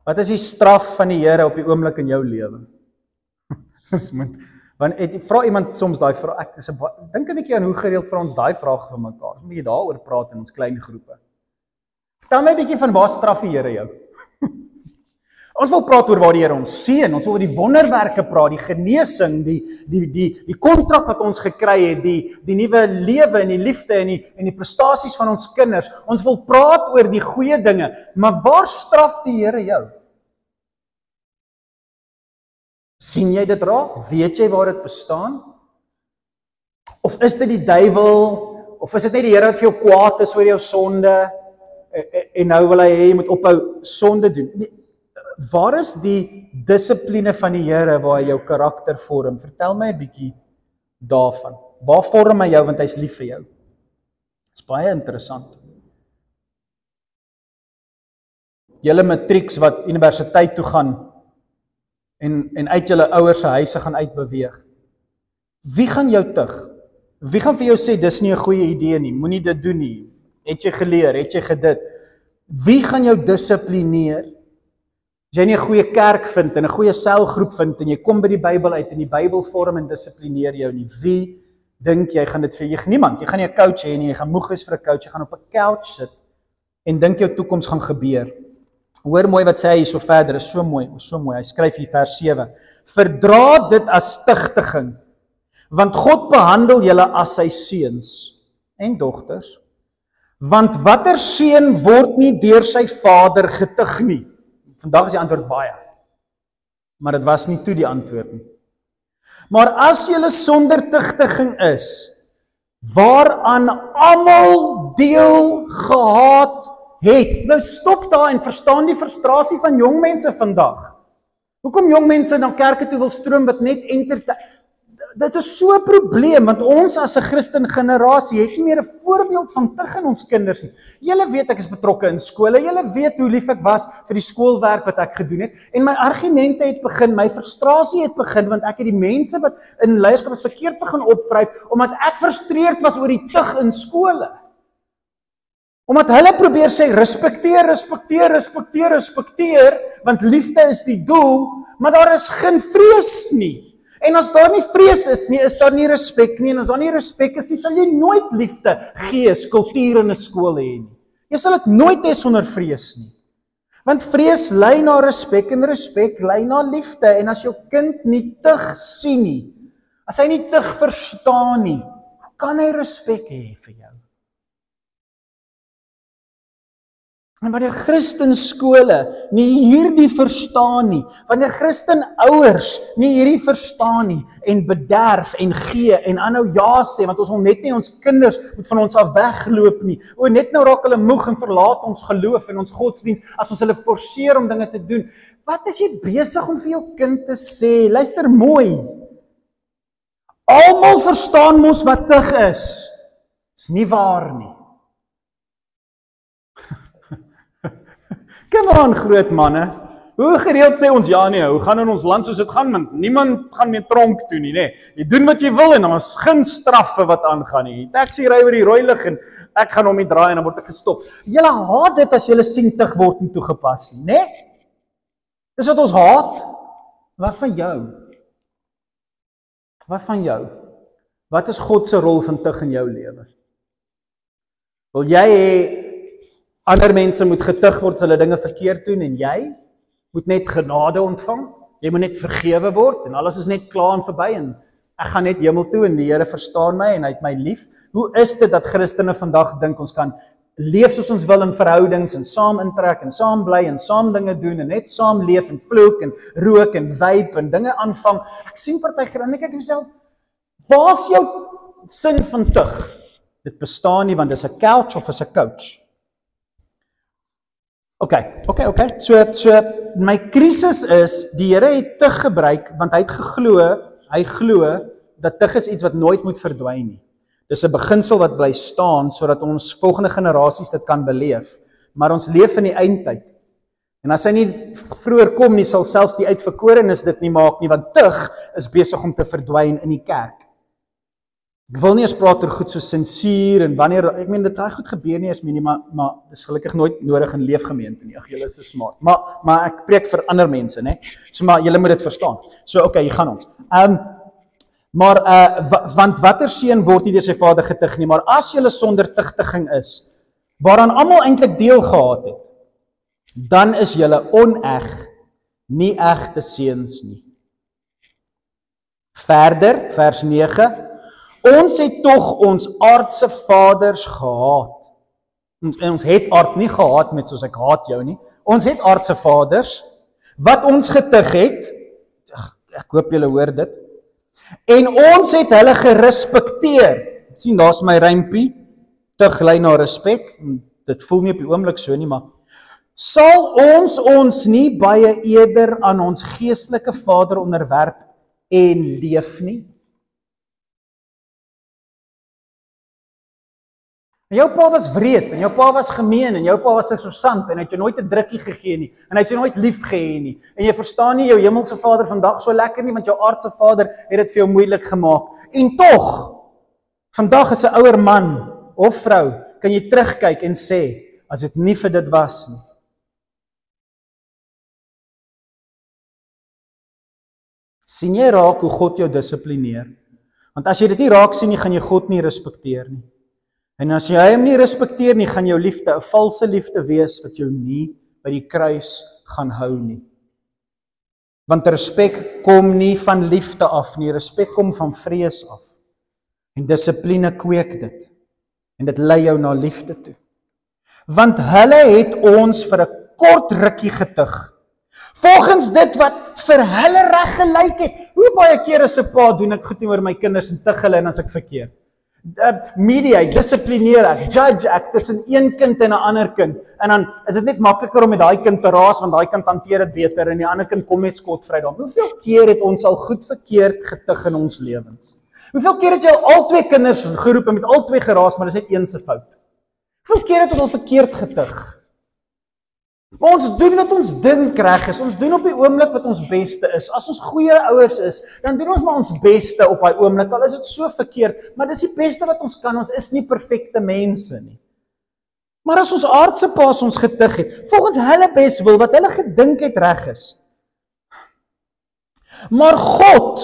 Wat is die straf van die Here op die oomblik in jou lewe? Want vra iemand soms daai vraag, dink 'n bietjie aan hoe gereeld vra ons daai vraag vir mekaar. Ons moet daaroor praat in ons klein groepe. Vertel my 'n bietjie van waar straf die Here jou? Ons wil praat oor waar die Here ons seën, ons wil oor die wonderwerke praat, die genesing, die kontrak wat ons gekry het, die nuwe lewe en die liefde en die prestasies van ons kinders. Ons wil praat oor die goeie dinge, maar waar straf die Here jou? Sien jy dit raak? Weet jy waar dit bestaan? Of is dit die duiwel? Of is dit net die Here wat vir jou kwaad is oor jou sonde? En nou wil hy hê jy moet ophou sonde doen? Nee, waar is die dissipline van die Here waar hy jou karakter vorm? Vertel my 'n bietjie daarvan. Waar vorm hy jou want hy's lief vir jou? Dis baie interessant. Julle matrieks wat universiteit toe gaan en uit julle ouers se huise gaan uitbeweeg. Wie gaan jou tug? Wie gaan vir jou sê dis nie 'n goeie idee nie, moenie dit doen nie. Het jy geleer, het jy gedit? Wie gaan jou dissiplineer? As jy nie 'n goeie kerk vind en 'n goeie selgroep vind en jy kom by die Bybel uit en die Bybel vorm en dissiplineer jou nie, wie dink jy gaan dit vir jou? Niemand. Jy gaan nie 'n coach hê nie, jy gaan moeg wees vir 'n coach, jy gaan op 'n couch sit en dink jou toekoms gaan gebeur. Hoor mooi wat sê hy so verder, is so mooi, Hy skryf hier vers 7. Verdra dit as stigtiging, want God behandel julle as sy seuns en dogters. Want watter seun word nie deur sy vader getug nie? Vandag is die antwoord baie. Maar dit was nie toe die antwoord nie. Maar as julle sonder tugtiging is, waaraan almal deel gehad het. Nou stop daar en verstaan die frustrasie van jong mense vandag. Hoekom jong mense na kerke toe wil stroom wat net dit is so 'n probleem, want ons as 'n Christen generasie het nie meer 'n voorbeeld van tug in ons kinders nie. Julle weet ek is betrokke in skole, julle weet hoe lief ek was vir die skoolwerk wat ek gedoen het, en my argumente het begin, my frustrasie het begin, want ek het die mense wat in leierskap is verkeerd begin opvryf, omdat ek frustreerd was oor die tug in skole. Omdat hulle probeer sê, respekteer, want liefde is die doel, maar daar is geen vrees nie. En as daar nie vrees is nie, is daar nie respek nie, en as daar nie respek is nie, sal jy nooit liefde, gees, kultuur in 'n skool hê nie. Jy sal dit nooit hê sonder vrees nie. Want vrees lei na respek en respek lei na liefde, en as jou kind nie tug sien nie, as hy nie tug verstaan nie, hoe kan hy respek hê vir jou? En wanneer Christenskole nie hierdie verstaan nie, wanneer Christenouers nie hierdie verstaan nie, en bederf en gee en aanhou ja sê, want ons wil net nie ons kinders moet van ons af wegloop nie. O, net nou raak hulle moeg en verlaat ons geloof en ons godsdienst as ons hulle forceer om dinge te doen. Wat is jy besig om vir jou kind te sê? Luister mooi. Almal verstaan mos wat tug is. Dis nie waar nie. Kom aan, groot manne. Hoe gereeld sê ons ja nee, hoe gaan in ons land soos dit gaan, want niemand gaan meer tronk toe nie, nê. Jy doen wat jy wil en dan is geen straffe wat aangaan nie. Die taxi ry oor die rooi lig en ek gaan hom nie draai en dan word ek gestop. Julle haat dit as julle sien tug word nie toegepas nie, nê? Dis wat ons haat. Wat van jou? Wat van jou? Wat is God se rol van tug in jou lewe? Wil jy hê ander mense moet getug word as hulle dinge verkeerd doen en jy moet net genade ontvang? Jy moet net vergewe word en alles is net klaar en verby en ek gaan net hemel toe en die Here verstaan my en hy het my lief. Hoe is dit dat Christene vandag dink ons kan leef soos ons wil in verhoudings en saam intrek en saam bly en saam dinge doen en net saam leef en vloek en rook en vape en dinge aanvang? Ek sien party en ek kyk myself, waar's jou sin van tug? Dit bestaan nie, want dis 'n couch of is 'n coach. Okay. So my krisis is, die Here het tug gebruik, want hy glo dat tug is iets wat nooit moet verdwyn nie. Dis 'n beginsel wat bly staan, sodat ons volgende generasies dit kan beleef. Maar ons leef in die eindtyd. En as hy nie vroeër kom nie, sal selfs die uitverkorenes dit nie maak nie, want tug is besig om te verdwyn in die kerk. Ek wil nie eens praat oor goed so sensuur en wanneer, ek meen dit goed gebeur nie eens nie, maar dis gelukkig nooit nodig in leefgemeente nie. Ag, julle is so smart. Maar ek preek vir ander mense, né? So maar julle moet dit verstaan. So okay, hier gaan ons. Want watter seun word nie deur sy vader getug nie, maar as julle sonder tugtiging is, waaraan almal eintlik deel gehad het, dan is julle oneg, nie egte seuns nie. Verder, vers 9, ons het tog ons aardse vaders gehaat. En ons het aard nie gehaat met soos ek haat jou nie. Ons het aardse vaders, wat ons getug het, ek hoop julle hoor dit, en ons het hulle gerespekteer. Sien, daar's my rympie, tug lei na respek, dit voel nie op die oomblik so nie, maar sal ons nie baie eerder aan ons geestelike Vader onderwerp en leef nie? En jou pa was wreed, en jou pa was gemeen, en jou pa was interessant, en hy het jou nooit 'n drukkie gegee nie, en hy het jou nooit lief gehê nie, en jy verstaan nie jou hemelse Vader vandag so lekker nie, want jou aardse Vader het dit vir jou moeilik gemaak. En tog, vandag as 'n ouer man of vrou, kan jy terugkyk en sê, as dit nie vir dit was nie. Sien jy raak hoe God jou dissiplineer? Want as jy dit nie raak sien nie, gaan jy God nie respekteer nie. En as jy hom nie respekteer nie, gaan jou liefde 'n valse liefde wees wat jou nie by die kruis gaan hou nie. Want respek kom nie van liefde af nie, respek kom van vrees af. En dissipline kweek dit. En dit lei jou na liefde toe. Want hulle het ons vir 'n kort rukkie getug, volgens dit wat vir hulle reg gelyk het. Hoe baie keer as 'n pa doen ek goed oor my kinders en tug hulle en as ek verkeerd. Mediate, dissiplineer ek, judge ek tussen een kind en 'n ander kind. En dan is dit net makliker om met daai kind te raas, want daai kind hanteer dit beter en die ander kind kom net skotvry daar. Hoeveel keer het ons al goed verkeerd getug in ons lewens? Hoeveel keer het jy al twee kinders geroep en met al twee geraas, maar dis net een se fout? Hoeveel keer het ons al verkeerd getug? Maar ons doen wat ons dink reg is. Ons doen op die oomblik wat ons beste is. As ons goeie ouers is, dan doen ons maar ons beste op daai oomblik. Al is dit so verkeerd, maar dis die beste wat ons kan. Ons is nie perfekte mense nie. Maar as ons aardse paas ons getug het, volgens hulle beswil wat hulle gedink het reg is. Maar God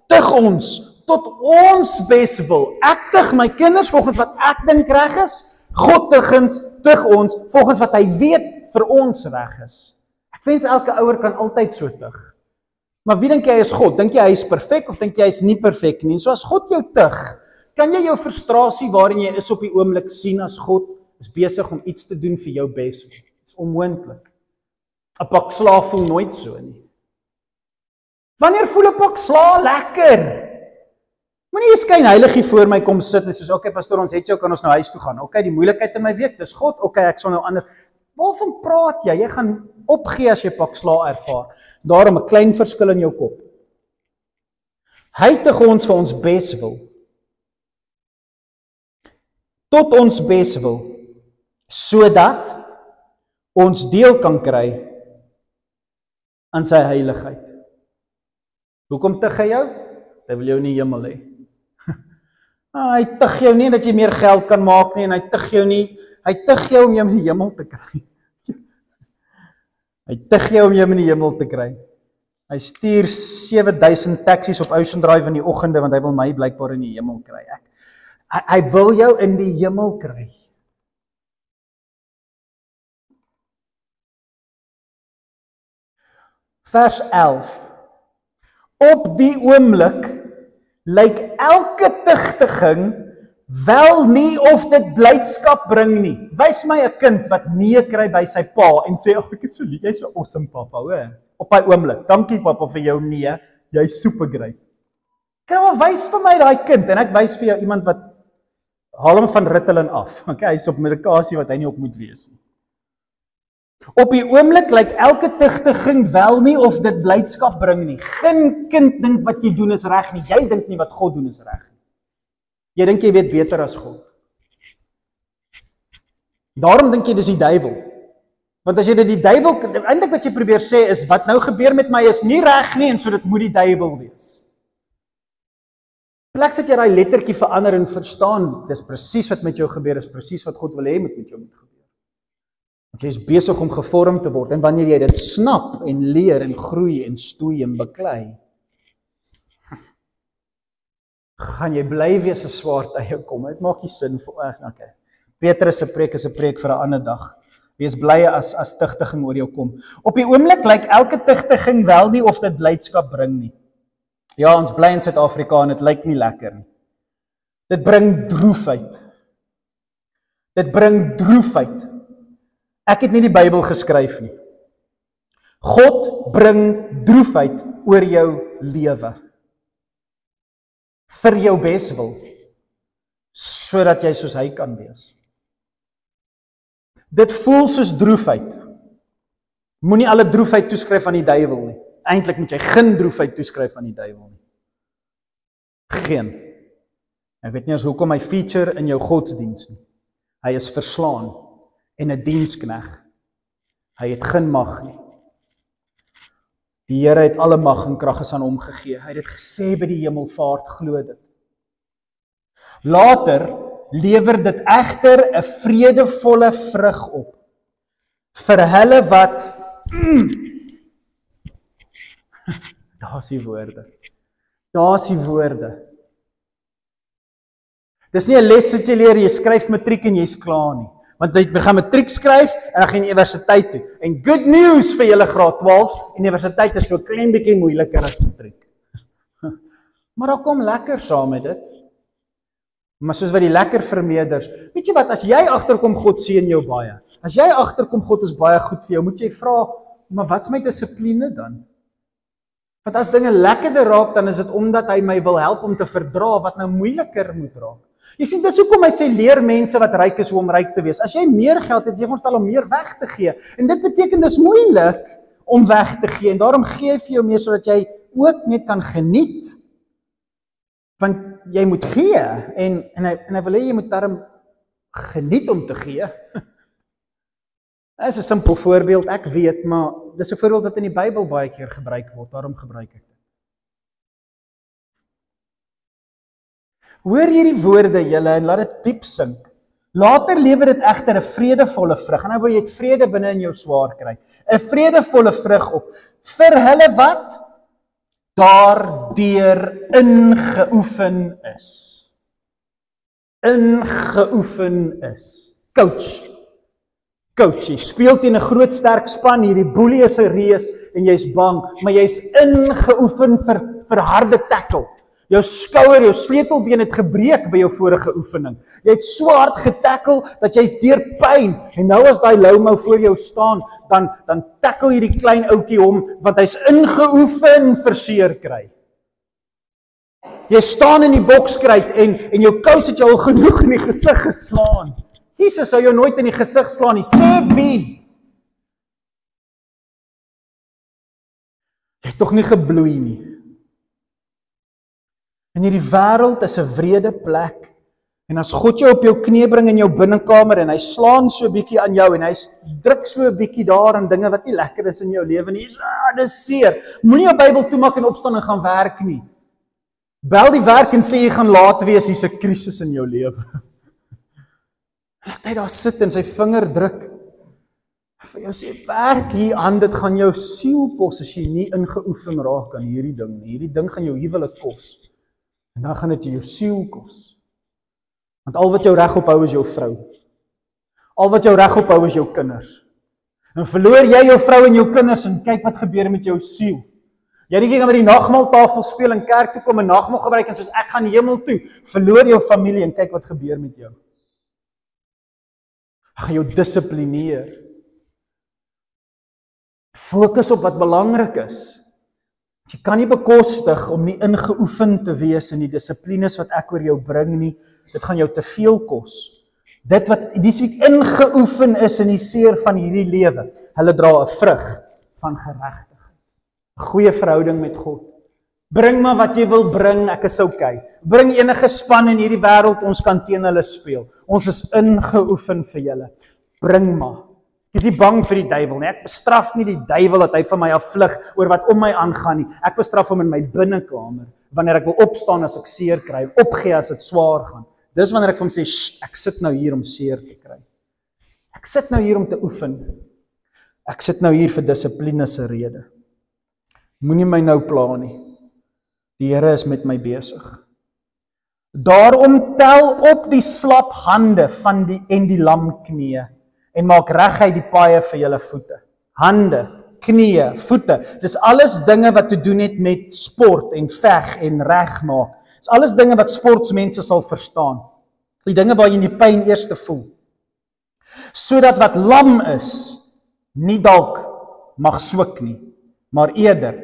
tug ons tot ons beswil. Ek tug my kinders volgens wat ek dink reg is. God tug ons volgens wat hy weet vir ons reg is. Ek wens elke ouer kan altyd so tug. Maar wie dink jy is God? Dink jy hy is perfek of dink jy hy is nie perfek nie? So as God jou tug, kan jy jou frustrasie waarin jy is op die oomblik sien as God is besig om iets te doen vir jou beswil. Dit is onmoontlik. 'n Pak sla voel nooit so nie. Wanneer voel 'n pak sla lekker? Moenie jy skyn heilig hier voor my kom sit en soos, okay pastoor, ons het jou, kan ons nou huis toe gaan. Okay, die moeilikheid in my week, dis God. Okay, ek sal nou ander. Waarvan praat jy? Jy gaan opgee as jy pak sla ervaar. Daarom 'n klein verskil in jou kop. Hy tug ons vir ons beswil. Tot ons beswil, sodat ons deel kan kry aan sy heiligheid. Hoekom tug hy jou? Hy wil jou in die hemel hê. Hy tug jou nie dat jy meer geld kan maak nie, en hy tug jou om jou in die hemel te kry. Hy tug jou om jou in die hemel te kry. Hy stuur 7000 taksies op Ocean Drive in die oggende, want hy wil my blykbaar in die hemel kry. Hy wil jou in die hemel kry. Vers 11. Op die oomblik lyk elke tugtiging wel nie of dit blydskap bring nie. Wys my 'n kind wat nee kry by sy pa en sê, "Ag, ek is so lief, jy's so awesome papa, hoor." Op daai oomblik, dankie papa vir jou nee, jy's super great. Kom maar wys vir my daai kind en ek wys vir jou iemand wat haal hom van Ritalin af. Okay, hy's op medikasie wat hy nie op moet wees nie. Op die oomblik lyk elke tugtiging wel nie of dit blydskap bring nie. Geen kind dink wat jy doen is reg nie. Jy dink nie wat God doen is reg nie. Jy dink jy weet beter as God. Daarom dink jy dis die duiwel. Want as jy dit die duiwel, eintlik wat jy probeer sê is, wat nou gebeur met my is nie reg nie, en so dit moet die duiwel wees. Plek dat jy daai lettertjie verander en verstaan, dis presies wat met jou gebeur, is presies wat God wil hê met jou moet gebeur. Want jy is besig om gevorm te word, en wanneer jy dit snap, en leer, en groei, en stoei, en beklei, gaan jy bly wees as swaar tye kom. Dit maak nie sin vir, okay. Petrus se preek is 'n preek vir 'n ander dag. Wees bly as tigtiging oor jou kom. Op die oomblik lyk elke tigtiging wel nie of dit blydskap bring nie. Ja, ons bly in Suid-Afrika en dit lyk nie lekker nie. Dit bring droefheid. Dit bring droefheid. Ek het nie die Bybel geskryf nie. God bring droefheid oor jou lewe. Vir jou beswil, sodat jy soos hy kan wees. Dit voel soos droefheid. Moenie alle droefheid toeskryf aan die duiwel nie. Eintlik moet jy geen droefheid toeskryf aan die duiwel nie. Geen. Ek weet nie eens hoekom hy feature in jou godsdiens nie. Hy is verslaan en 'n dienskneg. Hy het geen mag nie. Die Here het alle mag en krag aan hom gegee. Hy het dit gesê by die hemelvaart, glo dit. Later lewer dit egter 'n vredevolle vrug op vir hulle wat Daar's die woorde. Daar's die woorde. Dis nie 'n les wat jy leer, jy skryf matriek en jy's klaar nie. Want jy gaan matriek skryf en dan gaan jy universiteit toe. En good news vir julle graad 12, universiteit is so klein bietjie moeiliker as matriek. Maar daar kom lekker saam met dit. Maar soos wat die lekker vermeerders, weet jy wat, as jy agterkom God seën jou baie. As jy agterkom God is baie goed vir jou, moet jy vra, maar wat's my dissipline dan? Want as dinge lekkerder raak, dan is dit omdat hy my wil help om te verdra wat nou moeiliker moet raak. Jy sien, dis hoekom hy sê leer mense wat ryk is hoe om ryk te wees. As jy meer geld het, jy verstel om meer weg te gee. En dit beteken dis moeilik om weg te gee. En daarom gee hy vir jou meer sodat jy ook net kan geniet. Want jy moet gee en hy wil hê jy moet daarom geniet om te gee. Dit is 'n simpel voorbeeld, ek weet, maar dis 'n voorbeeld wat in die Bybel baie keer gebruik word, daarom gebruik ek dit. Hoor hierdie woorde julle en laat dit diep sink. Later lewer dit egter 'n vredevolle vrug. En nou word jy vrede binne in jou swaar kry. 'n Vredevolle vrug op vir hulle wat daardeur ingeoefen is. Ingeoefen is. Coach, jy speel teen 'n groot sterk span, hierdie boelie is 'n reus en jy's bang, maar jy's ingeoefen vir harde tackle. Jou skouer, jou sleutelbeen het gebreek by jou vorige oefening. Jy het so hard getackle dat jy's deur pyn en nou as daai loumou voor jou staan, dan tackle hierdie klein ouetjie hom want hy's ingeoefen vir seer kry. Jy staan in die bokskryt en jou coach het jou al genoeg in die gesig geslaan. Jesus sou jou nooit in die gesig slaan nie. Sê wie? Jy het tog nie gebloei nie. En hierdie wêreld is 'n wrede plek. En as God jou op jou knie bring in jou binnekamer en hy slaan so 'n bietjie aan jou en hy druk so 'n bietjie daar aan dinge wat nie lekker is in jou lewe nie. Dis seer. Moenie jou Bybel toemaak en opstaan en gaan werk nie. Bel die werk en sê jy gaan laat wees, hier's 'n krisis in jou lewe. Laat hy daar sit en sy vinger druk. Vir jou sê, werk hier aan, dit gaan jou siel kos as jy nie ingeoefen raak aan hierdie ding. Hierdie ding gaan jou huwelik kos. En dan gaan dit jou siel kos. Want al wat jou reg ophou is jou vrou. Al wat jou reg ophou is jou kinders. En verloor jy jou vrou en jou kinders en kyk wat gebeur met jou siel. Jy dink jy gaan met die nagmaaltafel speel en kerk toe kom en nagmaal gebruik en soos ek gaan hemel toe, verloor jou familie en kyk wat gebeur met jou. Hy gaan jou dissiplineer. Fokus op wat belangrik is. Jy kan nie bekostig om nie ingeoefen te wees in die dissiplines wat ek oor jou bring nie. Dit gaan jou te veel kos. Dit wat dis wie ingeoefen is in die seer van hierdie lewe, hulle dra 'n vrug van geregtigheid. 'n Goeie verhouding met God. Bring maar wat jy wil bring, ek is okay. Bring enige span in hierdie wêreld, ons kan teen hulle speel. Ons is ingeoefen vir julle. Bring maar. Dis is nie bang vir die duiwel nie. Ek bestraf nie die duiwel dat hy van my afvlug oor wat om my aangaan nie. Ek bestraf hom in my binnekamer wanneer ek wil opstaan as ek seer kry, opgee as dit swaar gaan. Dis wanneer ek vir hom sê, ek sit nou hier om seer te kry. Ek sit nou hier om te oefen. Ek sit nou hier vir dissipline se rede. Moenie my nou pla nie. Die Here is met my besig. Daarom tel op die slap hande van die lamknieë en maak reguit die paaie vir julle voete. Hande, knieë, voete. Dis alles dinge wat te doen het met sport en veg en regmaak. Dis alles dinge wat sportsmense sal verstaan. Die dinge waar jy die pyn eers te voel. Sodat wat lam is, nie dalk mag swik nie, maar eerder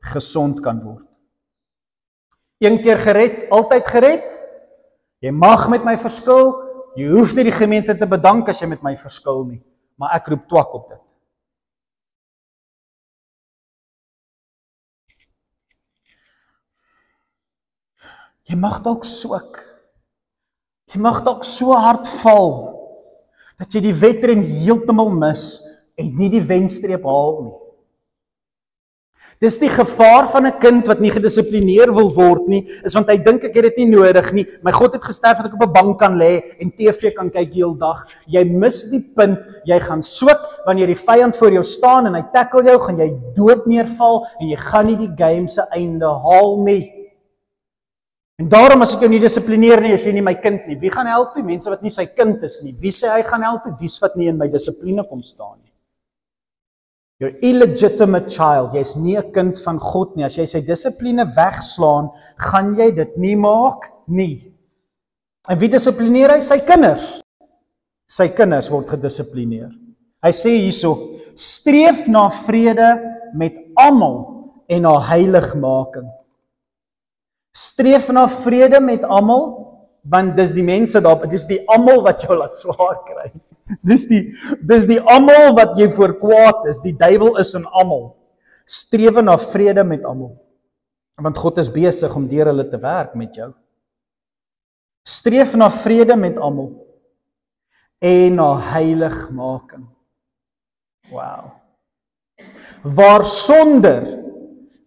gesond kan word. Een keer gered, altyd gered. Jy mag met my verskil, jy hoef nie die gemeente te bedank as jy met my verskil nie, maar ek roep twak op dit. Jy mag dalk swik. Jy mag dalk so hard val, dat jy die wedren heeltemal mis en nie die wenstreep haal nie. Dis die gevaar van 'n kind wat nie gedissiplineer wil word nie, is want hy dink ek het dit nie nodig nie. My God het gesterf dat ek op 'n bank kan lê en TV kan kyk die hele dag. Jy mis die punt, jy gaan swik wanneer die vyand voor jou staan en hy tackle jou, gaan jy dood neerval en jy gaan nie die game se einde haal nie. En daarom as ek jou nie dissiplineer nie, is jy nie my kind nie. Wie gaan help toe? Mense wat nie sy kind is nie. Wie sê hy gaan help toe? Dies wat nie in my dissipline kom staan nie. You're illegitimate child, jy is nie 'n kind van God nie. As jy sy dissipline wegslaan, gaan jy dit nie maak nie. En wie dissiplineer hy? Sy kinders. Sy kinders word gedissiplineer. Hy sê hierso, streef na vrede met almal en na heiligmaking. Streef na vrede met almal, want dis die mense daar, dis die almal wat jou laat swaar kry. Dis die almal wat jy voor kwaad is, die duiwel is in almal. Streef na vrede met almal, want God is besig om deur hulle te werk met jou. Streef na vrede met almal en na heiligmaking. Wow. Waarsonder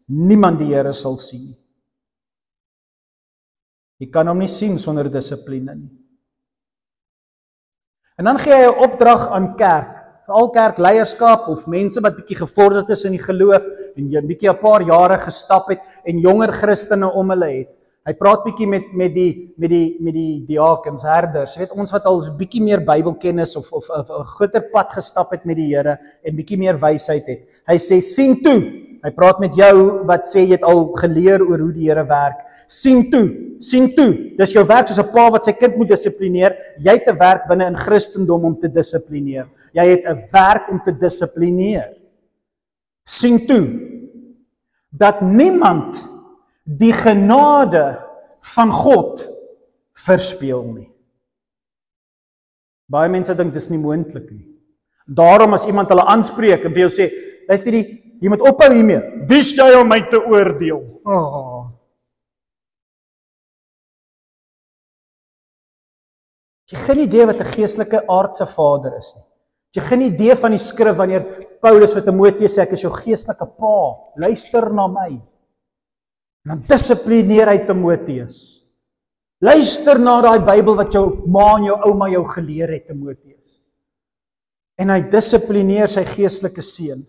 niemand die Here sal sien. Jy kan hom nie sien sonder dissipline nie. En dan gee hy 'n opdrag aan kerk, veral kerkleierskap of mense wat bietjie gevorderd is in die geloof en jy bietjie 'n paar jare gestap het en jonger Christene om hulle het. Hy praat bietjie met die diakens, herders, weet ons wat al bietjie meer Bybelkennis of 'n groter pad gestap het met die Here en bietjie meer wysheid het. Hy sê sien toe. Hy praat met jou wat sê jy het al geleer oor hoe die Here werk. Sien toe. Sien toe. Dis jou werk soos 'n pa wat sy kind moet dissiplineer. Jy het 'n werk binne in Christendom om te dissiplineer. Jy het 'n werk om te dissiplineer. Sien toe dat niemand die genade van God verspeel nie. Baie mense dink dis nie moontlik nie. Daarom as iemand hulle aanspreek en vir jou sê, luister jy moet ophou hiermee. Wie is jy om my te oordeel? Oh. Jy het geen idee wat 'n geestelike aardse vader is nie. Jy het geen idee van die skrif wanneer Paulus vir Timoteus sê ek is jou geestelike pa. Luister na my. En dan dissiplineer hy Timoteus. Luister na daai Bybel wat jou ma en jou ouma jou geleer het, Timoteus. En hy dissiplineer sy geestelike seun.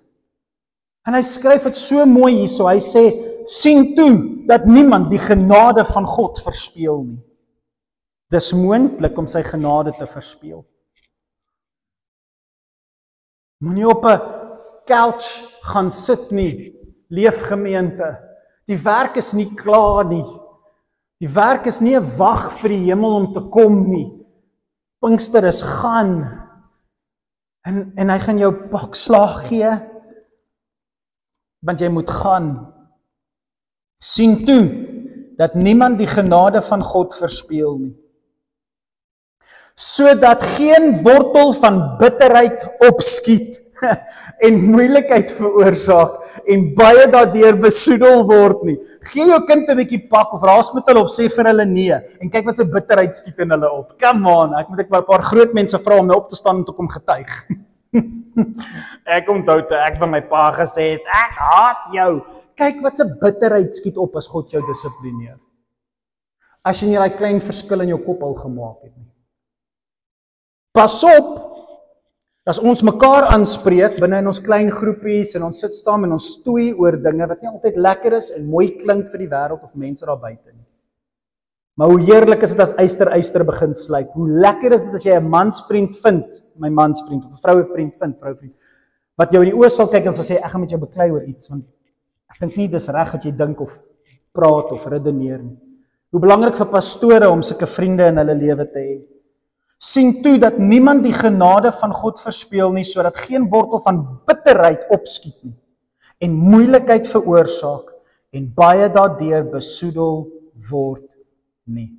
En hy skryf dit so mooi hierso. Hy sê, sien toe dat niemand die genade van God verspeel nie. Dis moontlik om sy genade te verspeel. Moenie op 'n couch gaan sit nie, leefgemeente. Die werk is nie klaar nie. Die werk is nie 'n wag vir die hemel om te kom nie. Pinkster is gaan. En hy gaan jou bakslag gee, want jy moet gaan. Sien toe dat niemand die genade van God verspeel nie. Sodat geen wortel van bitterheid opskiet en moeilikheid veroorsaak en baie daardeur besoedel word nie. Gee jou kind 'n bietjie pak of raas met hulle of sê vir hulle nee en kyk wat se bitterheid skiet in hulle op. Come on, ek moet 'n paar groot mense vra om nou op te staan en te kom getuig. Ek onthou toe ek van my pa gesê het, ek haat jou. Kyk wat 'n bitterheid skiet op as God jou dissiplineer. As jy nie daai klein verskil in jou kop al gemaak het nie. Pas op, as ons mekaar aanspreek binne in ons klein groepies en ons sit staan en ons stoei oor dinge wat nie altyd lekker is en mooi klink vir die wêreld of mense daar buite nie. Maar hoe heerlik is dit as yster begin slyp. Hoe lekker is dit as jy 'n mansvriend vind, my mansvriend of 'n vrouevriend vind, vrouvriend, wat jou in die oë sal kyk en sal sê ek gaan met jou beklei oor iets want ek dink nie dis reg wat jy dink of praat of redeneer nie. Hoe belangrik vir pastore om sulke vriende in hulle lewe te hê. Sien toe dat niemand die genade van God verspeel nie, sodat geen wortel van bitterheid opskiet nie en moeilikheid veroorsaak en baie daardeur besoedel word nie.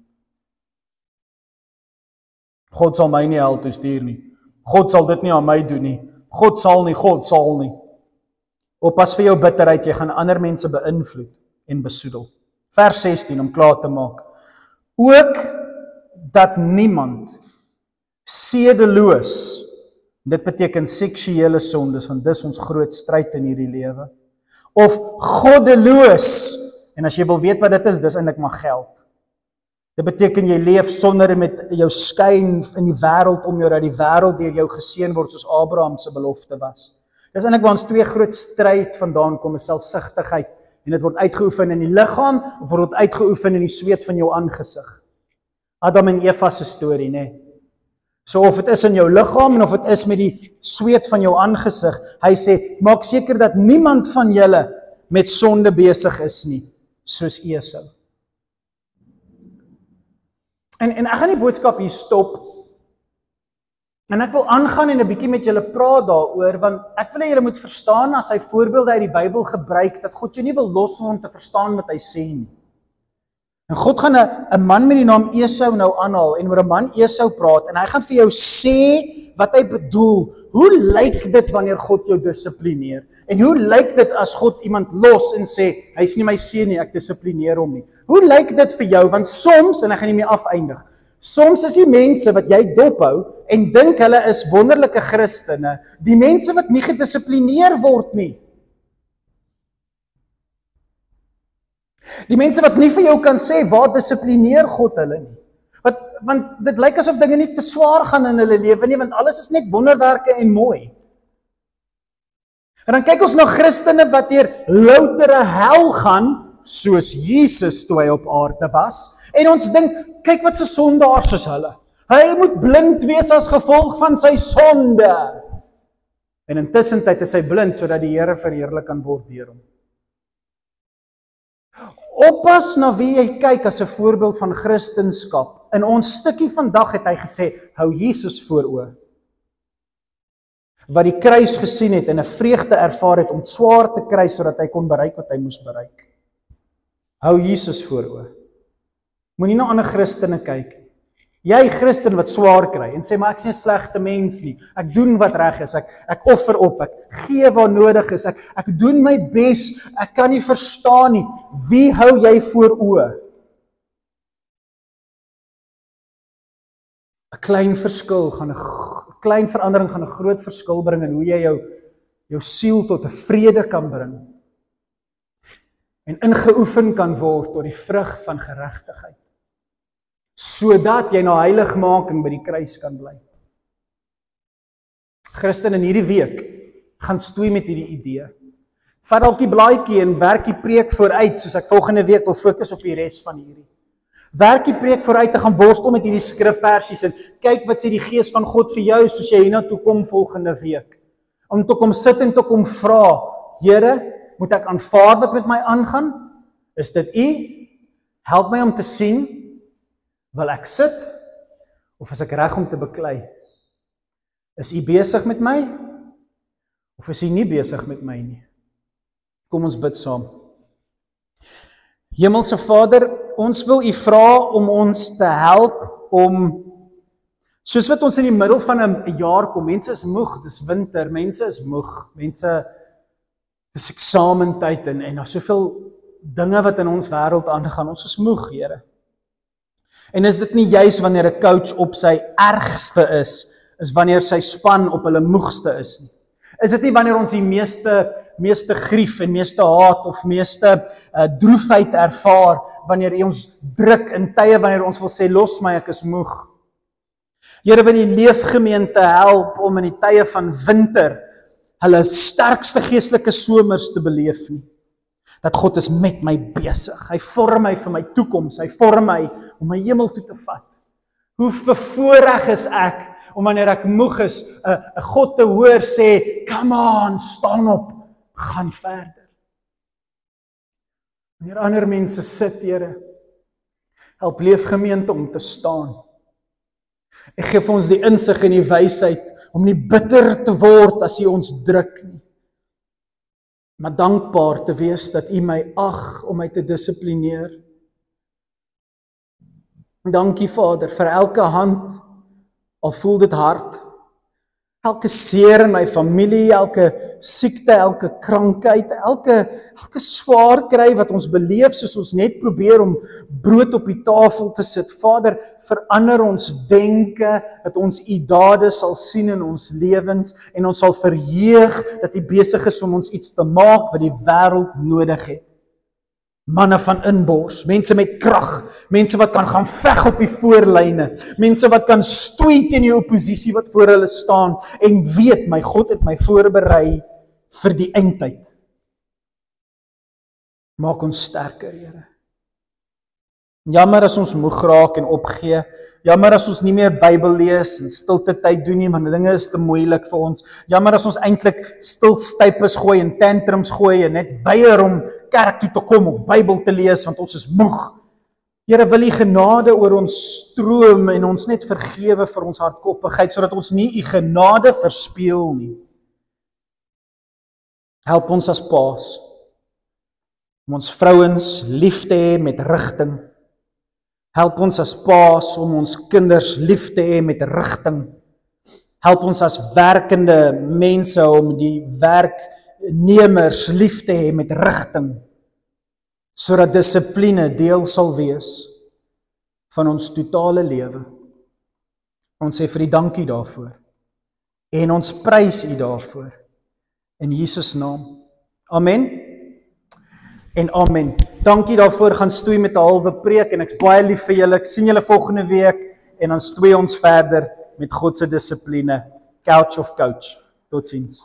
God sal my nie hel toe stuur nie. God sal dit nie aan my doen nie. God sal nie. Oppas vir jou bitterheid, jy gaan ander mense beïnvloed en besoedel. Vers 16 om klaar te maak. Ook dat niemand sedeloos, dit beteken seksuele sondes, want dis ons groot stryd in hierdie lewe, of goddeloos, en as jy wil weet wat dit is, dis eintlik maar geld. Dit beteken jy leef sonder met jou skyn in die wêreld om jou, dat die wêreld deur jou geseën word soos Abraham se belofte was. Dis eintlik waar ons twee groot stryd vandaan kom, is selfsugtigheid, en dit word uitgeoefen in die liggaam, of word uitgeoefen in die sweet van jou aangesig. Adam en Eva se storie, né? So of dit is in jou liggaam, en of dit is met die sweet van jou aangesig, hy sê, maak seker dat niemand van julle met sonde besig is nie, soos Esau. En ek gaan die boodskap hier stop, en ek wil aangaan en 'n bietjie met julle praat daaroor, want ek wil hê julle moet verstaan, as hy voorbeelde uit die Bybel gebruik, dat God jou nie wil los om te verstaan wat hy sê nie. En God gaan 'n man met die naam Esau nou aanhaal, en oor 'n man Esau praat, en hy gaan vir jou sê wat hy bedoel. Hoe lyk dit wanneer God jou dissiplineer? En hoe lyk dit as God iemand los en sê, hy's nie my seun nie, ek dissiplineer hom nie? Hoe lyk dit vir jou? Want soms, en ek gaan hiermee afeindig, soms is die mense wat jy dophou en dink hulle is wonderlike Christene, die mense wat nie gedissiplineer word nie. Die mense wat nie vir jou kan sê, waar dissiplineer God hulle nie. Want dit lyk asof dinge nie te swaar gaan in hulle lewe nie, want alles is net wonderwerke en mooi. En dan kyk ons na Christene wat deur loutere hel gaan, soos Jesus toe hy op aarde was, en ons dink, kyk wat se sondaars is hulle. Hy moet blind wees as gevolg van sy sonde. En intussen tyd is hy blind, sodat die Here verheerlik kan word deur hom. Oppas na wie jy kyk as 'n voorbeeld van Christendom. In ons stukkie vandag het hy gesê, hou Jesus voor oë. Wat die kruis gesien het en 'n vreugde ervaar het om swaar te kry sodat hy kon bereik wat hy moes bereik. Hou Jesus voor oë. Moenie na ander Christene kyk. Jy Christen wat swaar kry en sê, maar ek is nie 'n slegte mens nie. Ek doen wat reg is. Ek offer op. Ek gee waar nodig is. Ek doen my bes. Ek kan nie verstaan nie. Wie hou jy voor oë? 'n Klein verskil gaan 'n klein verandering gaan 'n groot verskil bring in hoe jy jou siel tot 'n vrede kan bring. En ingeoefen kan word tot die vrug van geregtigheid. Sodat jy na heiligmaking by die kruis kan bly. Christen in hierdie week gaan stoei met hierdie idee. Vat dalk die blaadjie en werk die preek vooruit, soos ek volgende week wil fokus op die res van hierdie. Werk die preek vooruit te gaan worstel met hierdie skrifversies en kyk wat sê die Gees van God vir jou soos jy hiernatoe kom volgende week. Om te kom sit en te kom vra, Here, moet ek aanvaar wat met my aangaan? Is dit U? Help my om te sien. Wil ek sit, of is ek reg om te beklei? Is U besig met my, of is U nie besig met my nie? Kom ons bid saam. Hemelse Vader, ons wil U vra om ons te help om, soos wat ons in die middel van 'n jaar kom, mense is moeg, dis winter, mense is moeg, mense, dis eksamentyd en daar's soveel dinge wat in ons wêreld aangaan, ons is moeg, Here. En is dit nie juis wanneer 'n coach op sy ergste is, is wanneer sy span op hulle moegste is nie. Is dit nie wanneer ons die meeste grief en meeste haat of meeste droefheid ervaar, wanneer hy ons druk in tye wanneer ons wil sê, los my, ek is moeg. Here, wil die leefgemeente help om in die tye van winter hulle sterkste geestelike somers te beleef nie. Dat God is met my besig. Hy vorm my vir my toekoms. Hy vorm my om my hemel toe te vat. Hoe bevoorreg is ek om wanneer ek moeg is, 'n God te hoor sê, come on, staan op, gaan verder. Wanneer ander mense sit, Here, help leefgemeente om te staan. Ek gee vir ons die insig en die wysheid om nie bitter te word as U ons druk nie, maar dankbaar te wees dat U my ag om my te dissiplineer. Dankie Vader vir elke hand, al voel dit hard, elke seer in my familie, elke siekte, elke krankheid, elke swaar kry wat ons beleef, soos ons net probeer om brood op die tafel te sit. Vader, verander ons denke, dat ons U dade sal sien in ons lewens, en ons sal verheug dat U besig is om ons iets te maak wat die wêreld nodig het. Manne van inbors, mense met krag, mense wat kan gaan veg op die voorlyne, mense wat kan stoei teen die opposisie wat voor hulle staan, en weet, my God het my voorberei vir die eindtyd. Maak ons sterker, Here. Jammer as ons moeg raak en opgee, jammer as ons nie meer Bybel lees en stilte tyd doen nie, want dinge is te moeilik vir ons. Jammer as ons eintlik stilstypes gooi en tantrums gooi en net weier om kerk toe te kom of Bybel te lees, want ons is moeg. Here, wil U genade oor ons stroom en ons net vergewe vir ons hardkoppigheid, sodat ons nie U genade verspeel nie. Help ons as paas, om ons vrouens lief te hê met rigting. Help ons as paas om ons kinders lief te hê met rigting. Help ons as werkende mense om die werknemers lief te hê met rigting, sodat dissipline deel sal wees van ons totale lewe. Ons sê vir U dankie daarvoor en ons prys U daarvoor in Jesus naam. Amen. En amen. Dankie daarvoor, gaan stoei met 'n halwe preek en ek's baie lief vir julle. Ek sien julle volgende week en dan stoei ons verder met God se dissipline. Couch of coach. Totsiens.